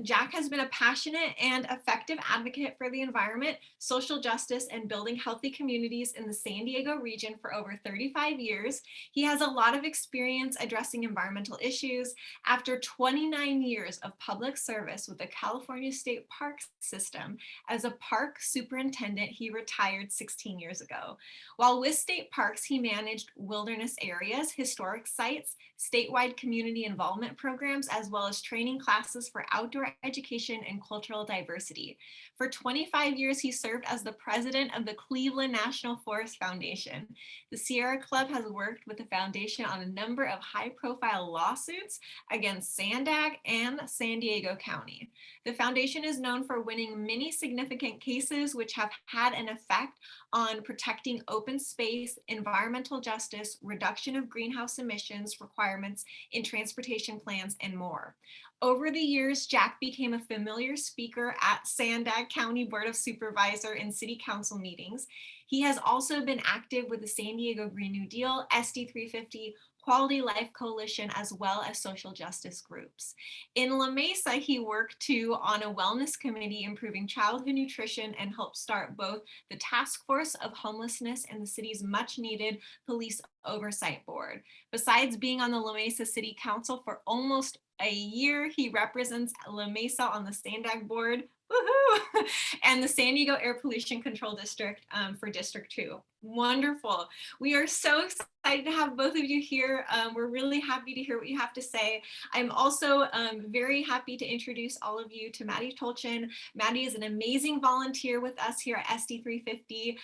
Jack has been a passionate and effective advocate for the environment, social justice, and building healthy communities in the San Diego region for over 35 years. He has a lot of experience addressing environmental issues. After 29 years of public service with the California State Park System as a park superintendent, he retired 16 years ago. While with state parks, he managed wilderness areas, historic sites, statewide community involvement programs, as well as training classes for outdoor education and cultural diversity. For 25 years, he served as the president of the Cleveland National Forest Foundation. The Sierra Club has worked with the foundation on a number of high-profile lawsuits against SANDAG and San Diego County. The foundation is known for winning many significant cases which have had an effect on protecting open space, environmental justice, reduction of greenhouse emissions requirements in transportation plans, and more. Over the years, Jack became a familiar speaker at Sandag County Board of Supervisor and City Council meetings. He has also been active with the San Diego Green New Deal, SD350, Quality Life Coalition, as well as social justice groups. In La Mesa, he worked too on a wellness committee improving childhood nutrition and helped start both the Task Force of Homelessness and the city's much needed Police Oversight Board. Besides being on the La Mesa City Council for almost a year. He represents La Mesa on the SANDAG board. Woohoo! And the San Diego Air Pollution Control District for District 2. Wonderful. We are so excited to have both of you here. We're really happy to hear what you have to say. I'm also very happy to introduce all of you to Maddie Tolchin. Maddie is an amazing volunteer with us here at SD350.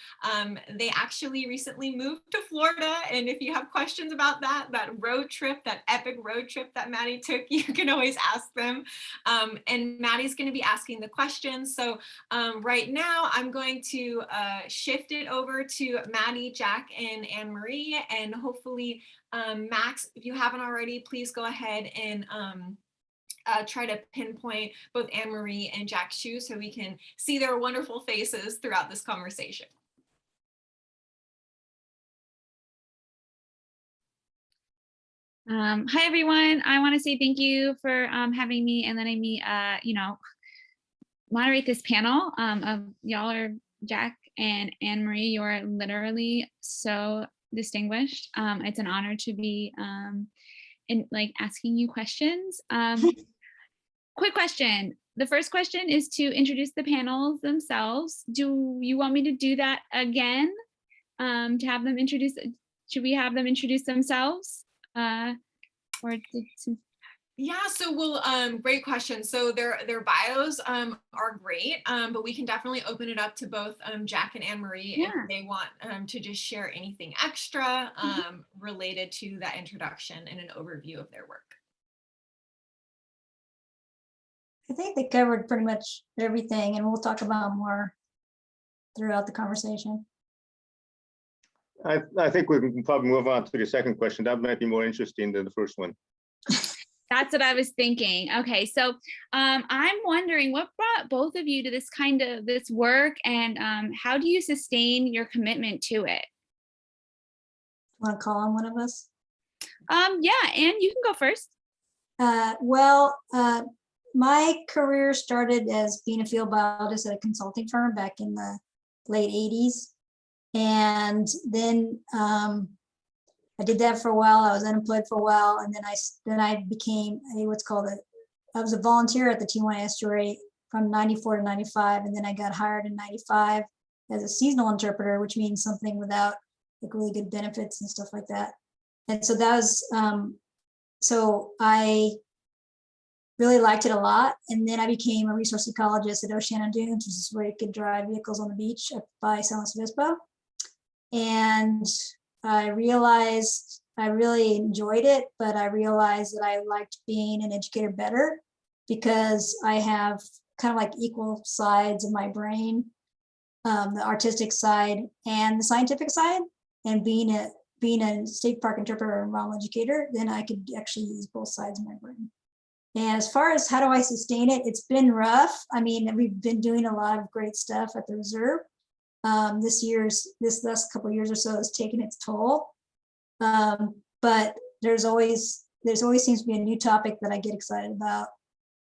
They actually recently moved to Florida, and if you have questions about that road trip, that epic road trip that Maddie took, you can always ask them. And Maddie's going to be asking the questions. So right now I'm going to shift it over to Maddie, Jack, and Anne Marie, and hopefully Max, if you haven't already, please go ahead and try to pinpoint both Anne Marie and Jack's shoes so we can see their wonderful faces throughout this conversation. Hi, everyone. I want to say thank you for having me and letting me, moderate this panel. Y'all are Jack and Anne Marie. You're literally so distinguished. It's an honor to be asking you questions. Quick question. The first question is to introduce the panels themselves. Do you want me to do that again? To have them introduce? Should we have them introduce themselves? Yeah, so we'll great question. So their bios are great, but we can definitely open it up to both Jack and Anne Marie if they want to just share anything extra related to that introduction and an overview of their work. I think they covered pretty much everything, and we'll talk about more throughout the conversation. I think we can probably move on to the second question. That might be more interesting than the first one. That's what I was thinking. Okay, so I'm wondering what brought both of you to this work, and how do you sustain your commitment to it? Want to call on one of us? Yeah, Anne, you can go first. My career started as being a field biologist at a consulting firm back in the late 80s. And then I did that for a while. I was unemployed for a while, and then I became I was a volunteer at the Tijuana Estuary from 94 to 95, and then I got hired in 95 as a seasonal interpreter, which means something without like really good benefits and stuff like that. And so that was so I really liked it a lot. And then I became a resource ecologist at Oceana Dunes, which is where you could drive vehicles on the beach up by San Luis Obispo. And I realized I really enjoyed it, but I realized that I liked being an educator better because I have kind of like equal sides of my brain, the artistic side and the scientific side. And being a state park interpreter and environmental educator, then I could actually use both sides of my brain. And as far as how do I sustain it, it's been rough. I mean, we've been doing a lot of great stuff at the reserve. This last couple of years or so has taken its toll. But there's always seems to be a new topic that I get excited about.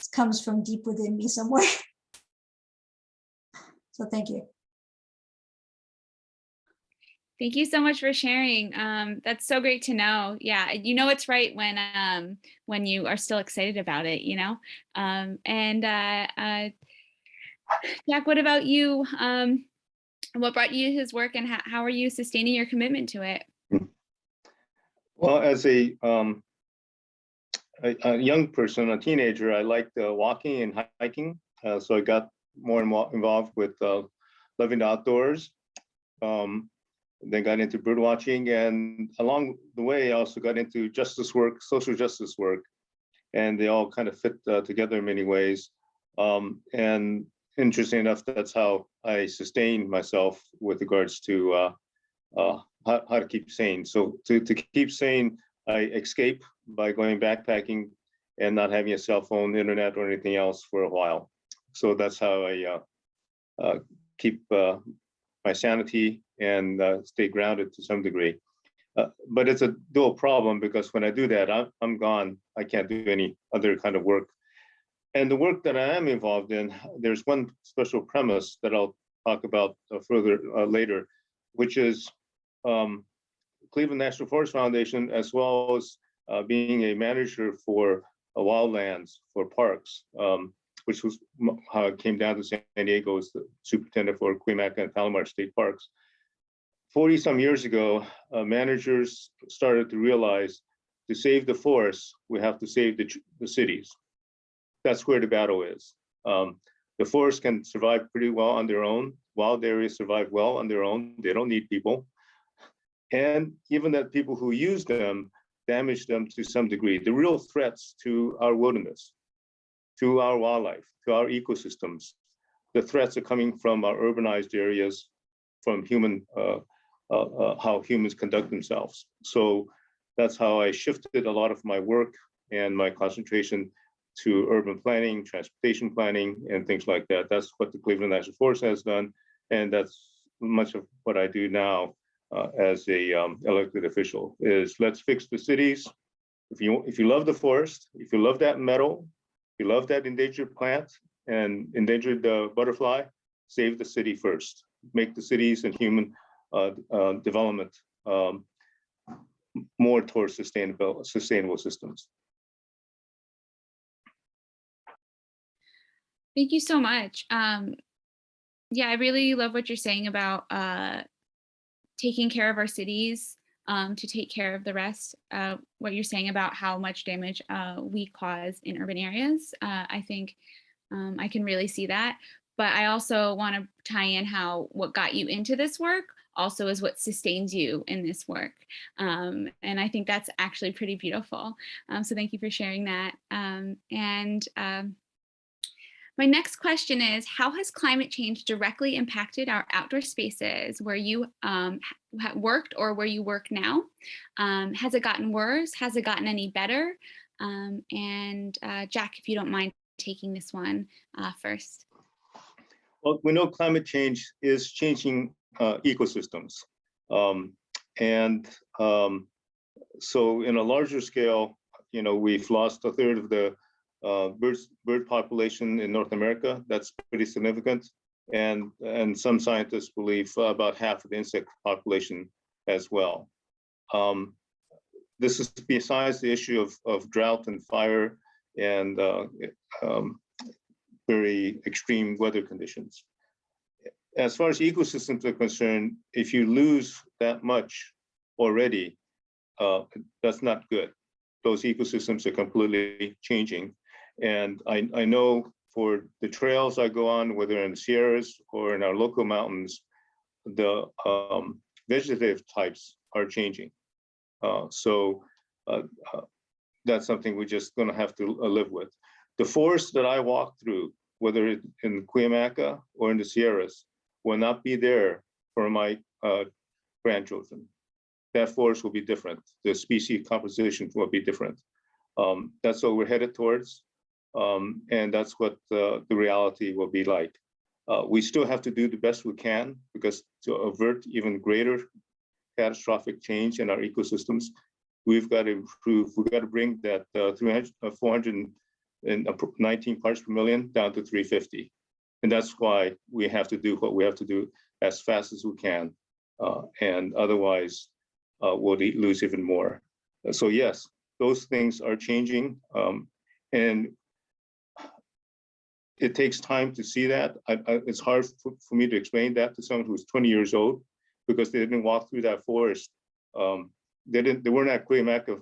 It comes from deep within me somewhere. So thank you. Thank you so much for sharing. That's so great to know. Yeah, you know it's right when you are still excited about it, you know. Jack, what about you? What brought you to his work, and how are you sustaining your commitment to it? Well, as a young person, a teenager, I liked walking and hiking. So I got more and more involved with loving the outdoors. Then got into bird watching, and along the way, I also got into justice work, social justice work, and they all kind of fit together in many ways. And interesting enough, that's how I sustain myself with regards to how to keep sane. So to keep sane, I escape by going backpacking and not having a cell phone, internet, or anything else for a while. So that's how I keep my sanity and stay grounded to some degree. But it's a dual problem because when I do that, I'm gone. I can't do any other kind of work. And the work that I am involved in, there's one special premise that I'll talk about further later, which is Cleveland National Forest Foundation, as well as being a manager for wildlands for parks, which was how it came down to San Diego as the superintendent for Cuyamaca and Palomar State Parks. 40 some years ago, managers started to realize to save the forests, we have to save the cities. That's where the battle is. The forests can survive pretty well on their own. Wild areas survive well on their own. They don't need people. And even that people who use them damage them to some degree. The real threats to our wilderness, to our wildlife, to our ecosystems, the threats are coming from our urbanized areas, from how humans conduct themselves. So that's how I shifted a lot of my work and my concentration to urban planning, transportation planning, and things like that. That's what the Cleveland National Forest has done. And that's much of what I do now as a elected official, is let's fix the cities. If you love the forest, if you love that meadow, if you love that endangered plant and endangered butterfly, save the city first. Make the cities and human development more towards sustainable systems. Thank you so much. Yeah, I really love what you're saying about taking care of our cities to take care of the rest. What you're saying about how much damage we cause in urban areas. I think I can really see that. But I also want to tie in how what got you into this work also is what sustains you in this work. And I think that's actually pretty beautiful. So thank you for sharing that. My next question is, how has climate change directly impacted our outdoor spaces where you worked or where you work now? Has it gotten worse? Has it gotten any better? Jack, if you don't mind taking this one first. Well, we know climate change is changing ecosystems. So in a larger scale, we've lost a third of the bird population in North America. That's pretty significant. And some scientists believe about half of the insect population as well. This is besides the issue of drought and fire and very extreme weather conditions. As far as ecosystems are concerned, if you lose that much already, that's not good. Those ecosystems are completely changing. And I know for the trails I go on, whether in the Sierras or in our local mountains, the vegetative types are changing. So that's something we're just going to have to live with. The forest that I walk through, whether it's in Cuyamaca or in the Sierras, will not be there for my grandchildren. That forest will be different. The species composition will be different. That's what we're headed towards. And that's what the reality will be like. We still have to do the best we can, because to avert even greater catastrophic change in our ecosystems, we've got to improve. We've got to bring that 419 parts per million down to 350. And that's why we have to do what we have to do as fast as we can. And otherwise, we'll lose even more. So yes, those things are changing. And it takes time to see that. It's hard for me to explain that to someone who's 20 years old, because they didn't walk through that forest. They weren't at Cuyamaca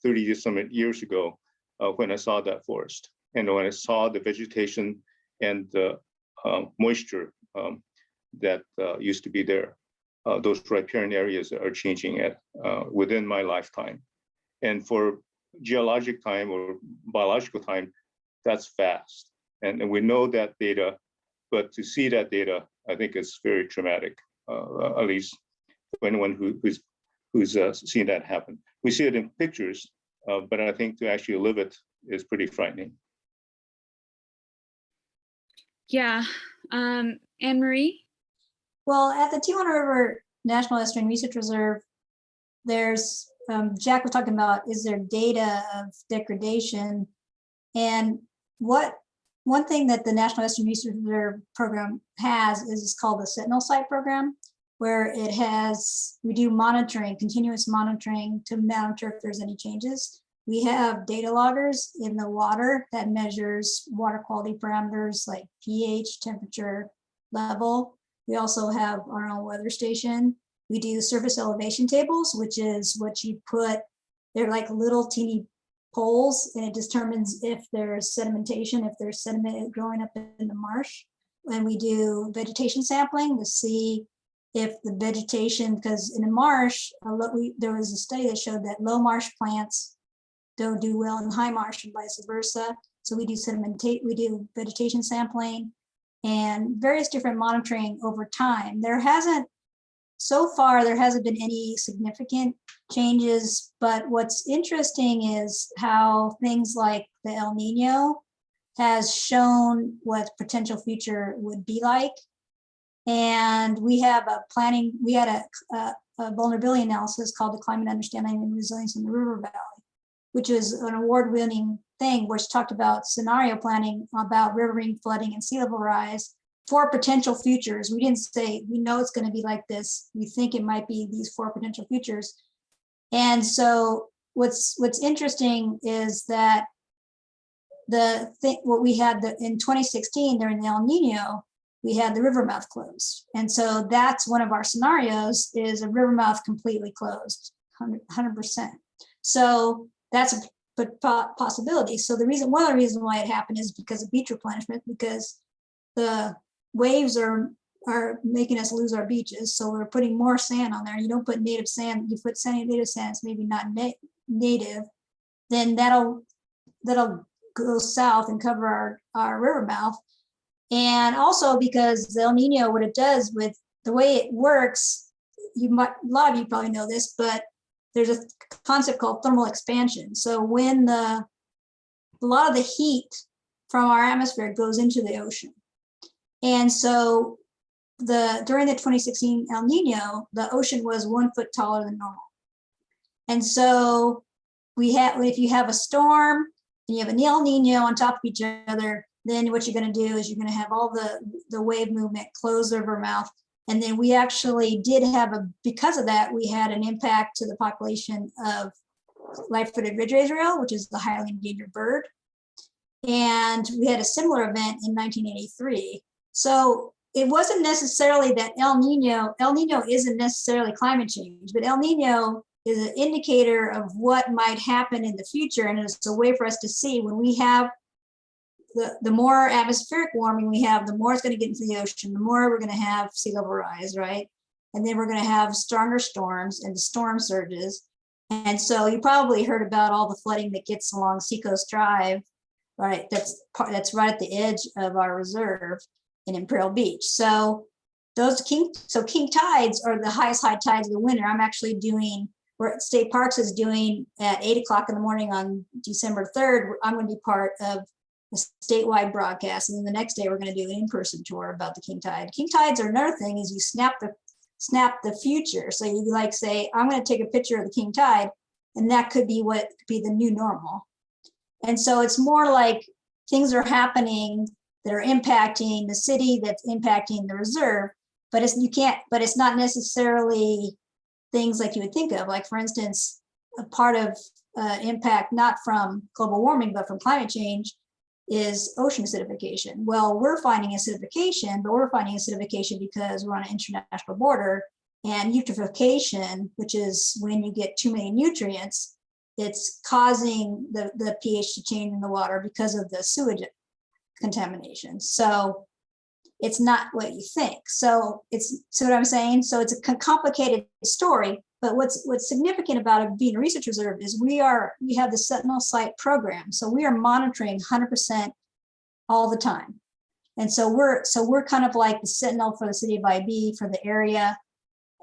30-some years ago when I saw that forest. And when I saw the vegetation and the moisture that used to be there, those riparian areas are changing within my lifetime. And for geologic time or biological time, that's fast. And we know that data, but to see that data, I think it's very traumatic, at least for anyone who's seen that happen. We see it in pictures, but I think to actually live it is pretty frightening. Yeah. Anne-Marie? Well, at the Tijuana River National Estuarine Research Reserve, there's, Jack was talking about, is there data of degradation? And one thing that the National Estuarine Research Reserve program has is called the Sentinel Site program, where we do monitoring, continuous monitoring to monitor if there's any changes. We have data loggers in the water that measures water quality parameters like pH, temperature, level. We also have our own weather station. We do surface elevation tables, which is what you put, they're like little teeny poles, and it determines if there's sedimentation, if there's sediment growing up in the marsh. And we do vegetation sampling to see if the vegetation, because in a marsh, there was a study that showed that low marsh plants don't do well in high marsh and vice versa. So we do vegetation sampling and various different monitoring over time. So far, there hasn't been any significant changes, but what's interesting is how things like the El Nino has shown what potential future would be like. And we have we had a vulnerability analysis called the Climate Understanding and Resilience in the River Valley, which is an award-winning thing, which talked about scenario planning about riverine flooding and sea level rise for potential futures. We didn't say, we know it's going to be like this. We think it might be these 4 potential futures. And so what's interesting is that what we had in 2016 during the El Nino, we had the river mouth closed. And so that's one of our scenarios, is a river mouth completely closed, 100%. So that's a possibility. So one of the reasons why it happened is because of beach replenishment, because the waves are making us lose our beaches. So we're putting more sand on there. You don't put native sand, you put native sand, it's maybe not native, then that'll go south and cover our river mouth. And also because the El Nino, what it does with the way it works, a lot of you probably know this, but there's a concept called thermal expansion. So when a lot of the heat from our atmosphere goes into the ocean. And so during the 2016 El Nino, the ocean was 1 foot taller than normal. And so if you have a storm and you have an El Nino on top of each other, then what you're going to do is you're going to have all the wave movement close the river mouth. And then we actually did have because of that, we had an impact to the population of light-footed ridge-raised rail, which is the highly endangered bird. And we had a similar event in 1983. So it wasn't necessarily that El Nino isn't necessarily climate change, but El Nino is an indicator of what might happen in the future. And it's a way for us to see when we have the more atmospheric warming we have, the more it's going to get into the ocean, the more we're going to have sea level rise, right? And then we're going to have stronger storms and the storm surges. And so you probably heard about all the flooding that gets along Seacoast Drive, right? That's right at the edge of our reserve in Imperial Beach. So king tides are the highest high tides of the winter. I'm actually doing, where State Parks is doing at 8 o'clock in the morning on December 3rd, I'm going to be part of a statewide broadcast. And then the next day we're going to do an in-person tour about the king tide. King tides are another thing, is you snap the future. So you like say, I'm going to take a picture of the king tide, and that could be what could be the new normal. And so it's more like things are happening that are impacting the city, that's impacting the reserve, but it's not necessarily things like you would think of. Like, for instance, a part of impact not from global warming, but from climate change is ocean acidification. Well, we're finding acidification, but we're finding acidification because we're on an international border, and eutrophication, which is when you get too many nutrients, it's causing the pH to change in the water because of the sewage contamination. So it's not what you think. So what I'm saying? So it's a complicated story, but what's significant about it being a research reserve is we have the Sentinel Site program. So we are monitoring 100% all the time. And so we're kind of like the Sentinel for the city of IB, for the area.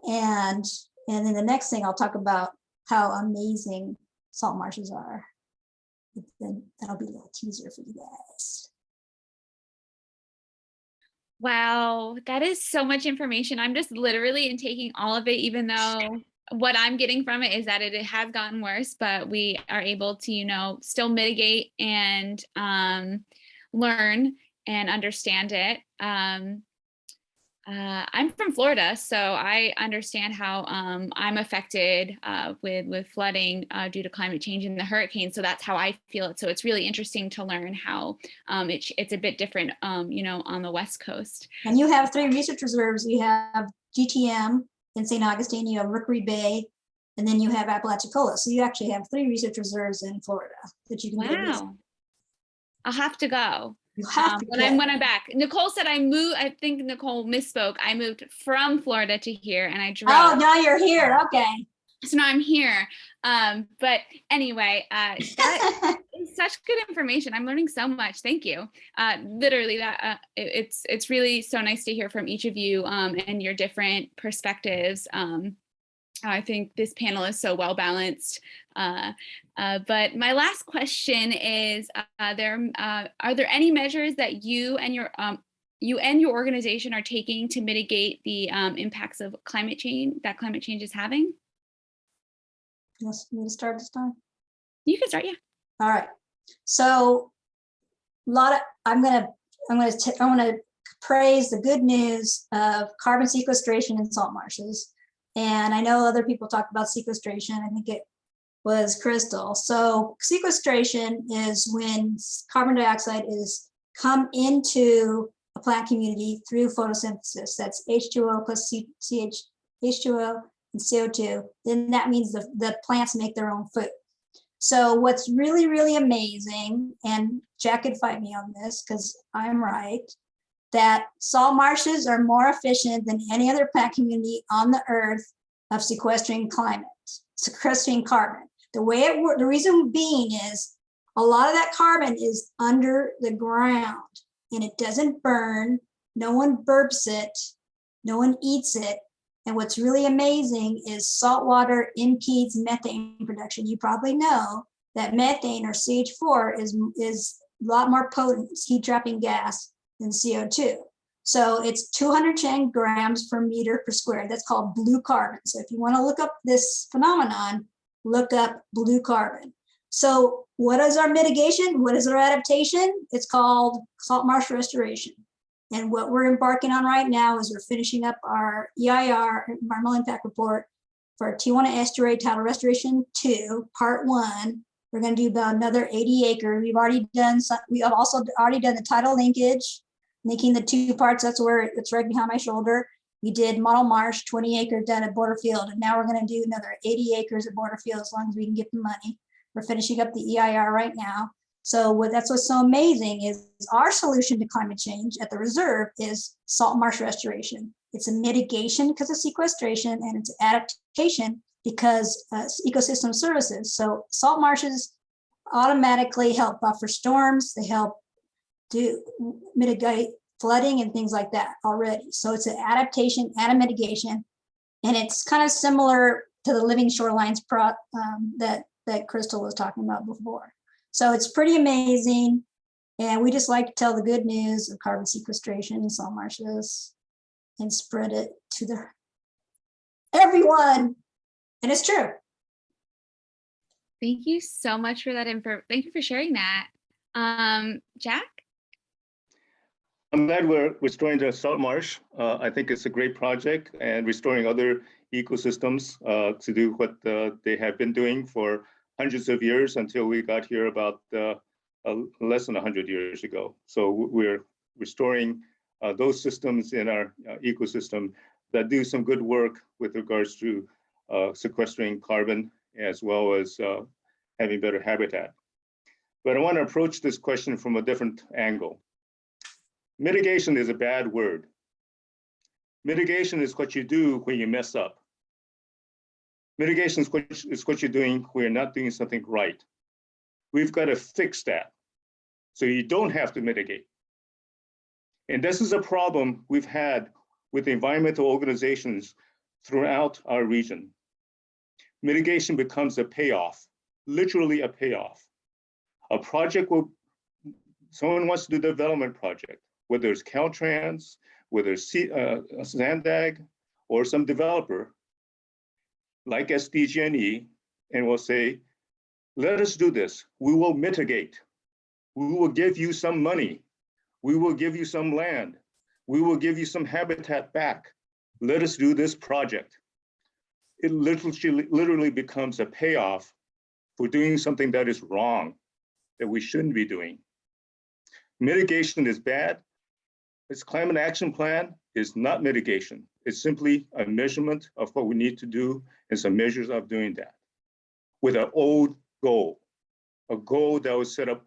And then the next thing I'll talk about how amazing salt marshes are. Then that'll be a little teaser for you guys. Wow, that is so much information. I'm just literally taking all of it, even though what I'm getting from it is that it has gotten worse, but we are able to, still mitigate and learn and understand it. I'm from Florida, so I understand how I'm affected with flooding due to climate change and the hurricanes. So that's how I feel it. So it's really interesting to learn how it's a bit different, you know, on the West Coast. And you have 3 research reserves. You have GTM in St. Augustine, you have Rookery Bay, and then you have Apalachicola. So you actually have 3 research reserves in Florida that you can go visit. Wow. I'll have to go. You have to when I'm back. Nicole said I moved. I think Nicole misspoke. I moved from Florida to here, and I drove. Oh, now you're here. Okay. So now I'm here. But anyway, that is such good information. I'm learning so much. Thank you. Literally, that it's really so nice to hear from each of you and your different perspectives. I think this panel is so well balanced. But my last question is: are there any measures that you and your organization are taking to mitigate the impacts of climate change that climate change is having? Yes, me to start this time. You can start, yeah. All right. So, I'm gonna praise the good news of carbon sequestration in salt marshes. And I know other people talk about sequestration. I think it was Crystal. So sequestration is when carbon dioxide is come into a plant community through photosynthesis. That's H2O plus H2O and CO2. Then that means the plants make their own food. So what's really, really amazing, and Jack could fight me on this because I'm right, that salt marshes are more efficient than any other plant community on the earth of sequestering carbon. The way it works, the reason being is a lot of that carbon is under the ground and it doesn't burn. No one burps it, no one eats it. And what's really amazing is salt water impedes methane production. You probably know that methane, or CH4, is a lot more potent heat trapping gas than CO2. So it's 210 grams per meter per square. That's called blue carbon. So if you want to look up this phenomenon, look up blue carbon. So what is our mitigation? What is our adaptation? It's called salt marsh restoration. And what we're embarking on right now is we're finishing up our EIR, Environmental Impact Report, for Tijuana Estuary Tidal Restoration 2, Part 1. We're going to do about another 80 acres. We have also already done the tidal linkage, linking the 2 parts. That's where it's right behind my shoulder. We did model marsh, 20 acres down at Borderfield, and now we're going to do another 80 acres at Borderfield as long as we can get the money. We're finishing up the EIR right now. So that's what's so amazing is our solution to climate change at the reserve is salt marsh restoration. It's a mitigation because of sequestration, and it's adaptation because ecosystem services. So salt marshes automatically help buffer storms. They help mitigate flooding and things like that already. So it's an adaptation and a mitigation. And it's kind of similar to the living shorelines that Crystal was talking about before. So it's pretty amazing. And we just like to tell the good news of carbon sequestration in salt marshes and spread it to everyone. And it's true. Thank you so much for that info. Thank you for sharing that. Jack? I'm glad we're restoring the salt marsh. I think it's a great project, and restoring other ecosystems to do what they have been doing for hundreds of years until we got here about less than 100 years ago. So we're restoring those systems in our ecosystem that do some good work with regards to sequestering carbon, as well as having better habitat. But I want to approach this question from a different angle. Mitigation is a bad word. Mitigation is what you do when you mess up. Mitigation is what you're doing when you're not doing something right. We've got to fix that so you don't have to mitigate. And this is a problem we've had with environmental organizations throughout our region. Mitigation becomes a payoff, literally a payoff. A project someone wants to do a development project, whether it's Caltrans, whether it's Zandag, or some developer like SDGE, and will say, let us do this. We will mitigate. We will give you some money. We will give you some land. we will give you some habitat back. Let us do this project. It literally becomes a payoff for doing something that is wrong, that we shouldn't be doing. Mitigation is bad. This climate action plan is not mitigation. It's simply a measurement of what we need to do and some measures of doing that with an old goal, a goal that was set up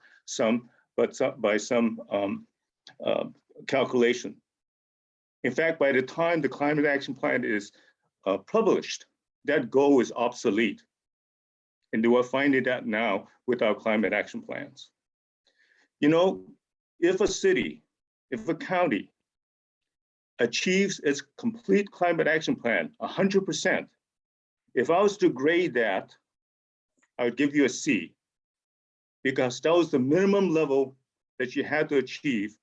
by some calculation. In fact, by the time the climate action plan is published, that goal is obsolete. And we're finding that now with our climate action plans. You know, if a city, if a county achieves its complete climate action plan, 100%, if I was to grade that, I would give you a C, because that was the minimum level that you had to achieve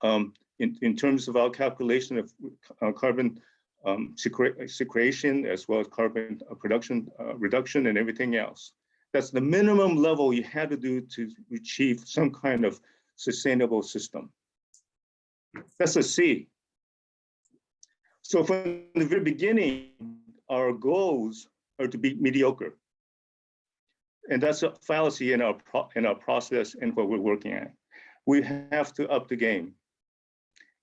in terms of our calculation of carbon sequestration, as well as carbon production reduction and everything else. That's the minimum level you had to do to achieve some kind of sustainable system. That's a C. So from the very beginning, our goals are to be mediocre. And that's a fallacy in our process and what we're working at. We have to up the game.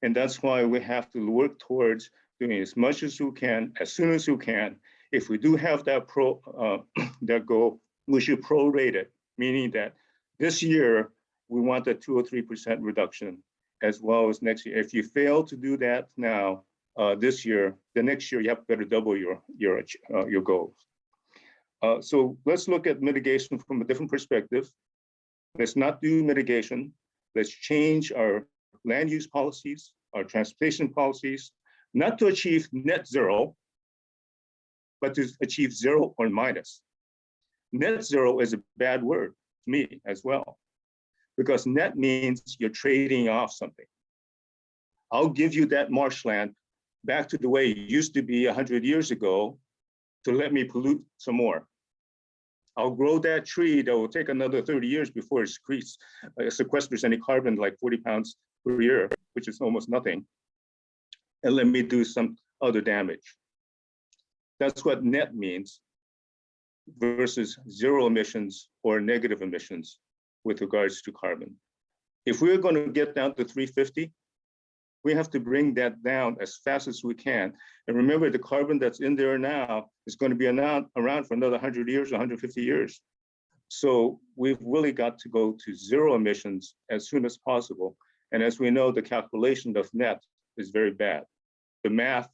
And that's why we have to work towards doing as much as we can, as soon as we can. If we do have that that goal, we should prorate it, meaning that this year, we want a 2 or 3% reduction, as well as next year. If you fail to do that now, this year, the next year, you have to better double your goals. So let's look at mitigation from a different perspective. Let's not do mitigation. Let's change our land use policies, our transportation policies, not to achieve net zero, but to achieve 0 or minus. Net zero is a bad word to me as well, because net means you're trading off something. I'll give you that marshland back to the way it used to be 100 years ago to let me pollute some more. I'll grow that tree that will take another 30 years before it sequesters any carbon, like 40 pounds per year, which is almost nothing, and let me do some other damage. That's what net means versus 0 emissions or negative emissions with regards to carbon. If we're going to get down to 350, we have to bring that down as fast as we can. And remember, the carbon that's in there now is going to be around for another 100 years, 150 years. So we've really got to go to 0 emissions as soon as possible. And as we know, the calculation of net is very bad. The math,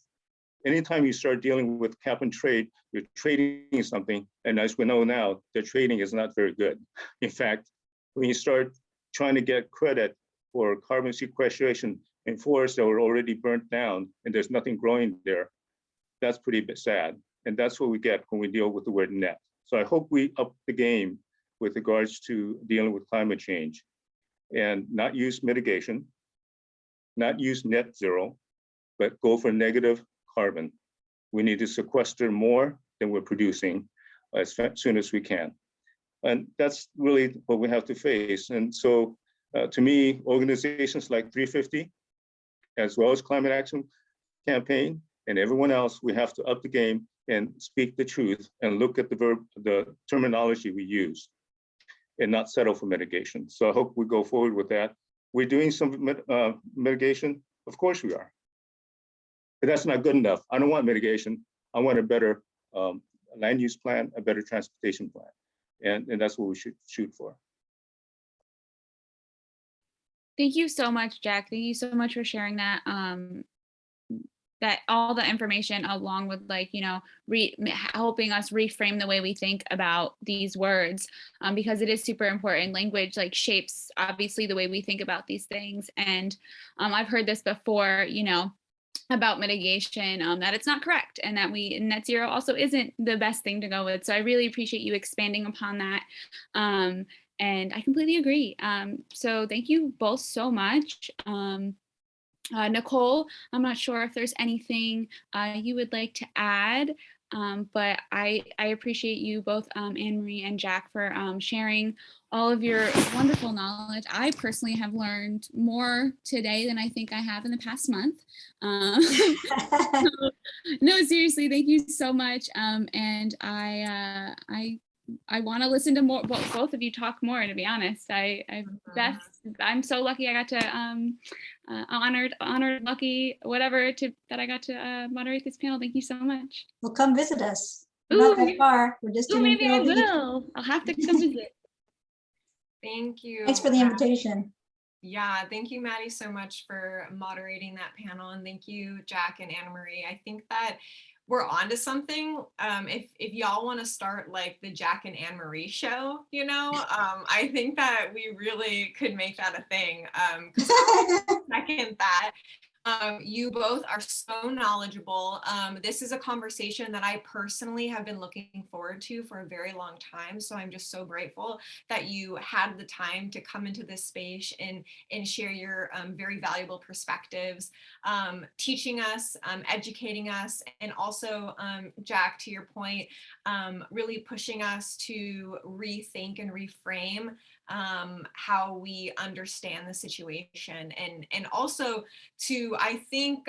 anytime you start dealing with cap and trade, you're trading something. And as we know now, the trading is not very good. In fact, when you start trying to get credit for carbon sequestration in forests that were already burnt down and there's nothing growing there, that's pretty sad. And that's what we get when we deal with the word net. So I hope we up the game with regards to dealing with climate change and not use mitigation, not use net zero, but go for negative carbon. We need to sequester more than we're producing as soon as we can. And that's really what we have to face. And so to me, organizations like 350, as well as Climate Action Campaign and everyone else, we have to up the game and speak the truth and look at the terminology we use and not settle for mitigation. So I hope we go forward with that. We're doing some mitigation, of course we are. But that's not good enough. I don't want mitigation. I want a better land use plan, a better transportation plan. And that's what we should shoot for. Thank you so much, Jack. Thank you so much for sharing that. That all the information, along with, like, you know, helping us reframe the way we think about these words, because it is super important. Language like shapes obviously the way we think about these things. And I've heard this before, you know, about mitigation, that it's not correct, and that net zero also isn't the best thing to go with. So I really appreciate you expanding upon that. And I completely agree. So thank you both so much. Nicole, I'm not sure if there's anything you would like to add But I appreciate you both, Anne Marie and Jack, for sharing all of your wonderful knowledge. I personally have learned more today than I think I have in the past month. No, seriously, thank you so much. And I want to listen to more, well, both of you talk more, to be honest. I'm so lucky I got to honored, lucky, whatever, that I got to moderate this panel. Thank you so much. Well, come visit us. We're not that far. We're just in Maybe I Enfield Beach. will. I'll have to come visit. Thank you. Thanks for the invitation. Yeah, thank you, Maddie, so much for moderating that panel. And thank you, Jack and Anna Marie. I think that we're on to something. If y'all want to start like the Jack and Anne Marie show, you know, I think that we really could make that a thing. Because I second that. You both are so knowledgeable. This is a conversation that I personally have been looking forward to for a very long time. So I'm just so grateful that you had the time to come into this space and share your very valuable perspectives, teaching us, educating us, and also, Jack, to your point, really pushing us to rethink and reframe how we understand the situation, and also to, I think,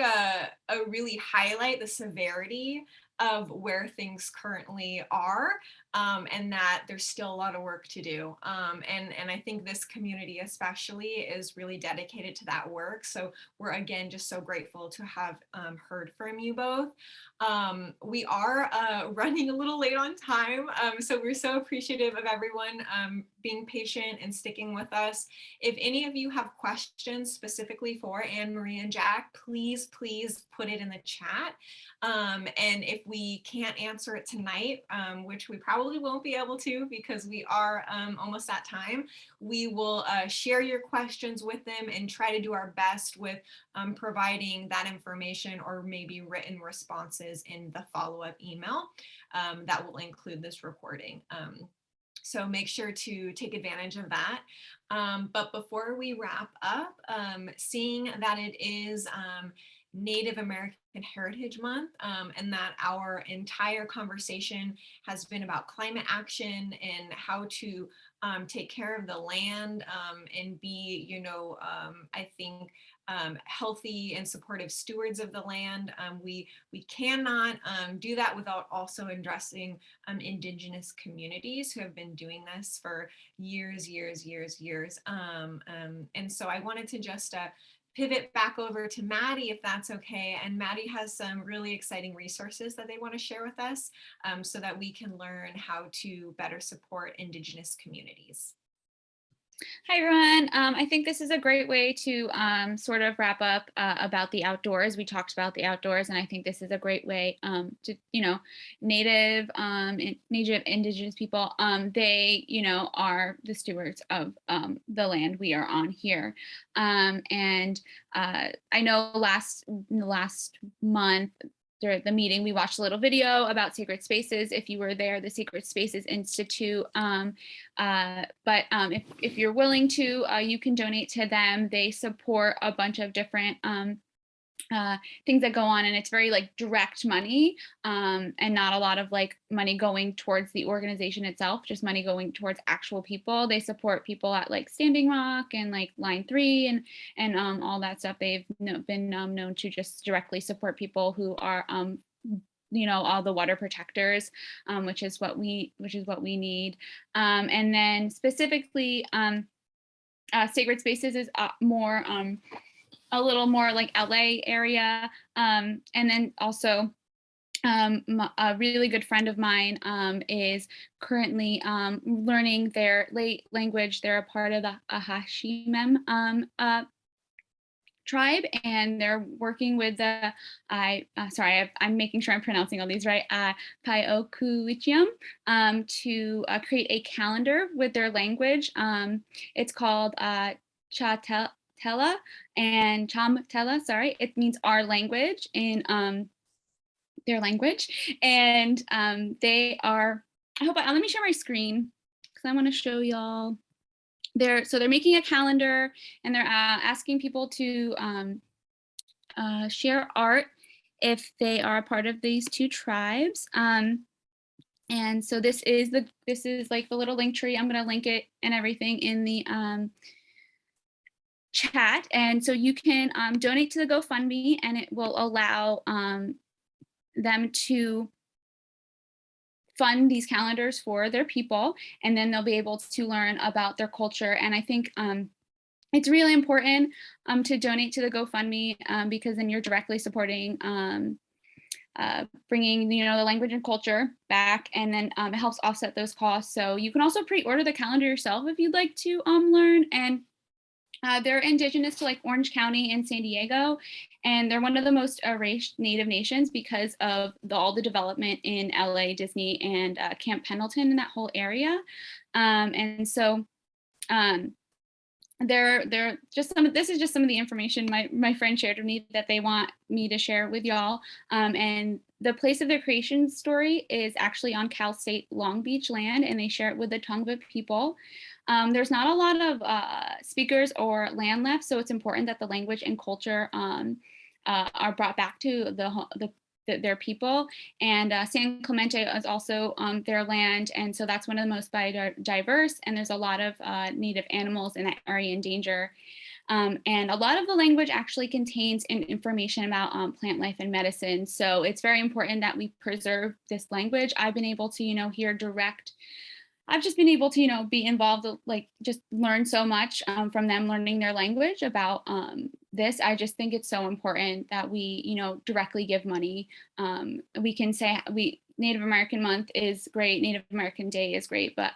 really highlight the severity of where things currently are, and that there's still a lot of work to do. And I think this community especially is really dedicated to that work. So we're, again, just so grateful to have heard from you both. We are running a little late on time, so we're so appreciative of everyone being patient and sticking with us. If any of you have questions specifically for Anne Marie and Jack, please put it in the chat. And if we can't answer it tonight, which we probably won't be able to because we are almost at time, we will share your questions with them and try to do our best with providing that information or maybe written responses in the follow-up email that will include this recording. So make sure to take advantage of that. But before we wrap up, seeing that it is Native American Heritage Month, and that our entire conversation has been about climate action and how to take care of the land and be, you know, I think, healthy and supportive stewards of the land. We cannot do that without also addressing Indigenous communities who have been doing this for years. And so I wanted to just pivot back over to Maddie, if that's okay. And Maddie has some really exciting resources that they want to share with us so that we can learn how to better support Indigenous communities. Hi, everyone. I think this is a great way to sort of wrap up about the outdoors. We talked about the outdoors, and I think this is a great way to, you know, Native Indigenous people, they, you know, are the stewards of the land we are on here. And I know last month, during the meeting, we watched a little video about Sacred Spaces. If you were there, the Sacred Spaces Institute. But if you're willing to, you can donate to them. They support a bunch of different things that go on, and it's very like direct money, and not a lot of like money going towards the organization itself, just money going towards actual people. They support people at like Standing Rock and like Line 3 and all that stuff. They've been known to just directly support people who are you know, all the water protectors, which is what we need. And then specifically, Sacred Spaces is more a little more like LA area. And then also a really good friend of mine is currently learning their late language. They're a part of the Ahashimem tribe, and they're working with the, I'm making sure I'm pronouncing all these right, Pyokuichium, to create a calendar with their language. It's called Chatela and Chamtela, sorry. It means our language in their language. And they are, let me share my screen because I want to show y'all. They're making a calendar, and they're asking people to share art if they are a part of these two tribes. And so this is like the little link tree. I'm going to link it and everything in the chat. And so you can donate to the GoFundMe, and it will allow them to fund these calendars for their people, and then they'll be able to learn about their culture. And I think it's really important to donate to the GoFundMe because then you're directly supporting bringing the language and culture back, and then it helps offset those costs. So you can also pre-order the calendar yourself if you'd like to learn. And they're indigenous to like Orange County and San Diego, and they're one of the most erased Native nations because of all the development in LA, Disney, and Camp Pendleton in that whole area. And so they're just this is just some of the information my friend shared with me that they want me to share with y'all. And the place of their creation story is actually on Cal State Long Beach land, and they share it with the Tongva people. There's not a lot of speakers or land left, so it's important that the language and culture are brought back to their people. And San Clemente is also their land, and so that's one of the most biodiverse, and there's a lot of native animals in that area in danger. And a lot of the language actually contains information about plant life and medicine, so it's very important that we preserve this language. I've been able to hear direct I've just been able to, be involved, like just learn so much from them learning their language about this. I just think it's so important that we, directly give money. We can say Native American Month is great, Native American Day is great, but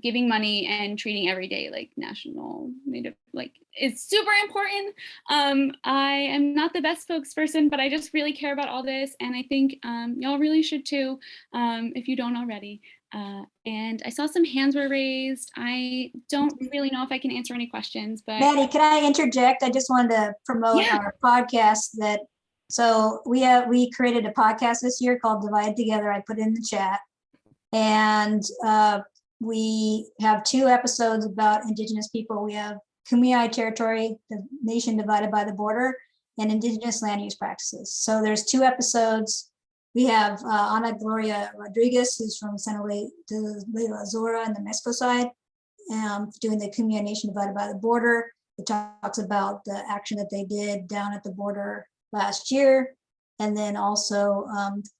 giving money and treating every day like National Native, is super important. I am not the best spokesperson, but I just really care about all this, and I think y'all really should too, if you don't already. And I saw some hands were raised. I don't really know if I can answer any questions, but Maddie, can I interject? I just wanted to promote our podcast so we created a podcast this year called Divide Together. I put it in the chat, and we have 2 episodes about Indigenous people. We have Kumeyaay Territory, the nation divided by the border, and Indigenous land use practices. So there's 2 episodes. We have Ana Gloria Rodriguez, who's from Santa Leyva Azora in the Mexico side, doing the Kumeyaay Nation divided by the border. It talks about the action that they did down at the border last year. And then also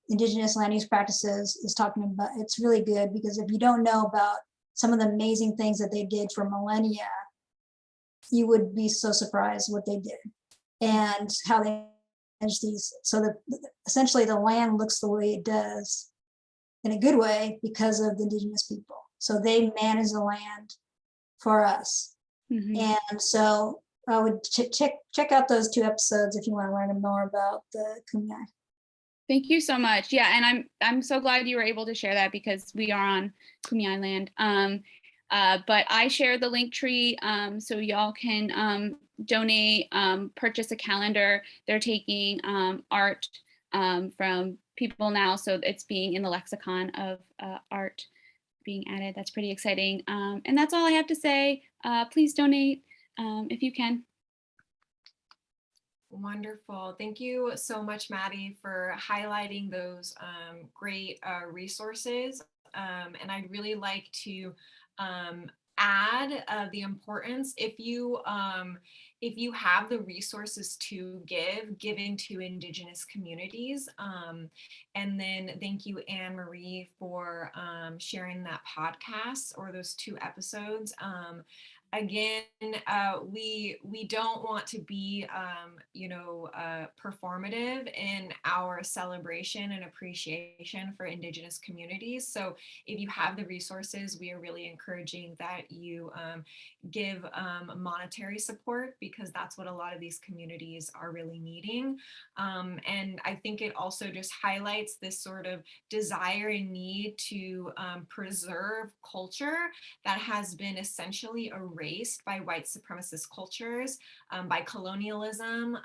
Indigenous land use practices is talking about, it's really good because if you don't know about some of the amazing things that they did for millennia, you would be so surprised what they did and how they manage these. So that essentially the land looks the way it does in a good way because of the Indigenous people. So they manage the land for us. Mm-hmm. And so I would check out those 2 episodes if you want to learn more about the Kumeyaay. Thank you so much. Yeah, and I'm so glad you were able to share that because we are on Kumeyaay land. But I shared the link tree so y'all can donate, purchase a calendar. They're taking art from people now, so it's being in the lexicon of art being added. That's pretty exciting. And that's all I have to say. Please donate if you can. Wonderful. Thank you so much, Maddie, for highlighting those great resources. And I'd really like to add the importance, if you have the resources to give into Indigenous communities. And then thank you, Anne Marie, for sharing that podcast or those 2 episodes. Again, we don't want to be, performative in our celebration and appreciation for Indigenous communities. So if you have the resources, we are really encouraging that you give monetary support, because that's what a lot of these communities are really needing. And I think it also just highlights this sort of desire and need to preserve culture that has been essentially erased by white supremacist cultures, by colonialism,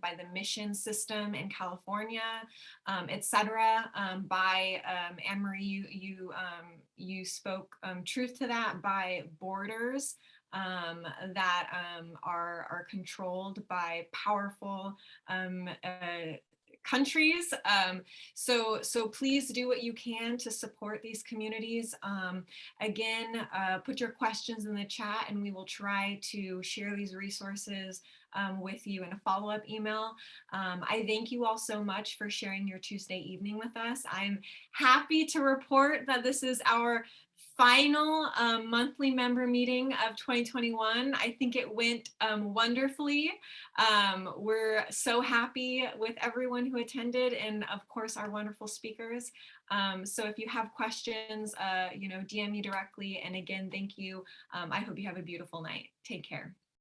by the mission system in California, etc. By Anne Marie, you spoke truth to that, by borders that are controlled by powerful countries. So please do what you can to support these communities. Again, put your questions in the chat and we will try to share these resources with you in a follow-up email. I thank you all so much for sharing your Tuesday evening with us. I'm happy to report that this is our final monthly member meeting of 2021. I think it went wonderfully. We're so happy with everyone who attended and of course our wonderful speakers. So if you have questions, DM me directly. And again, thank you. I hope you have a beautiful night. Take care.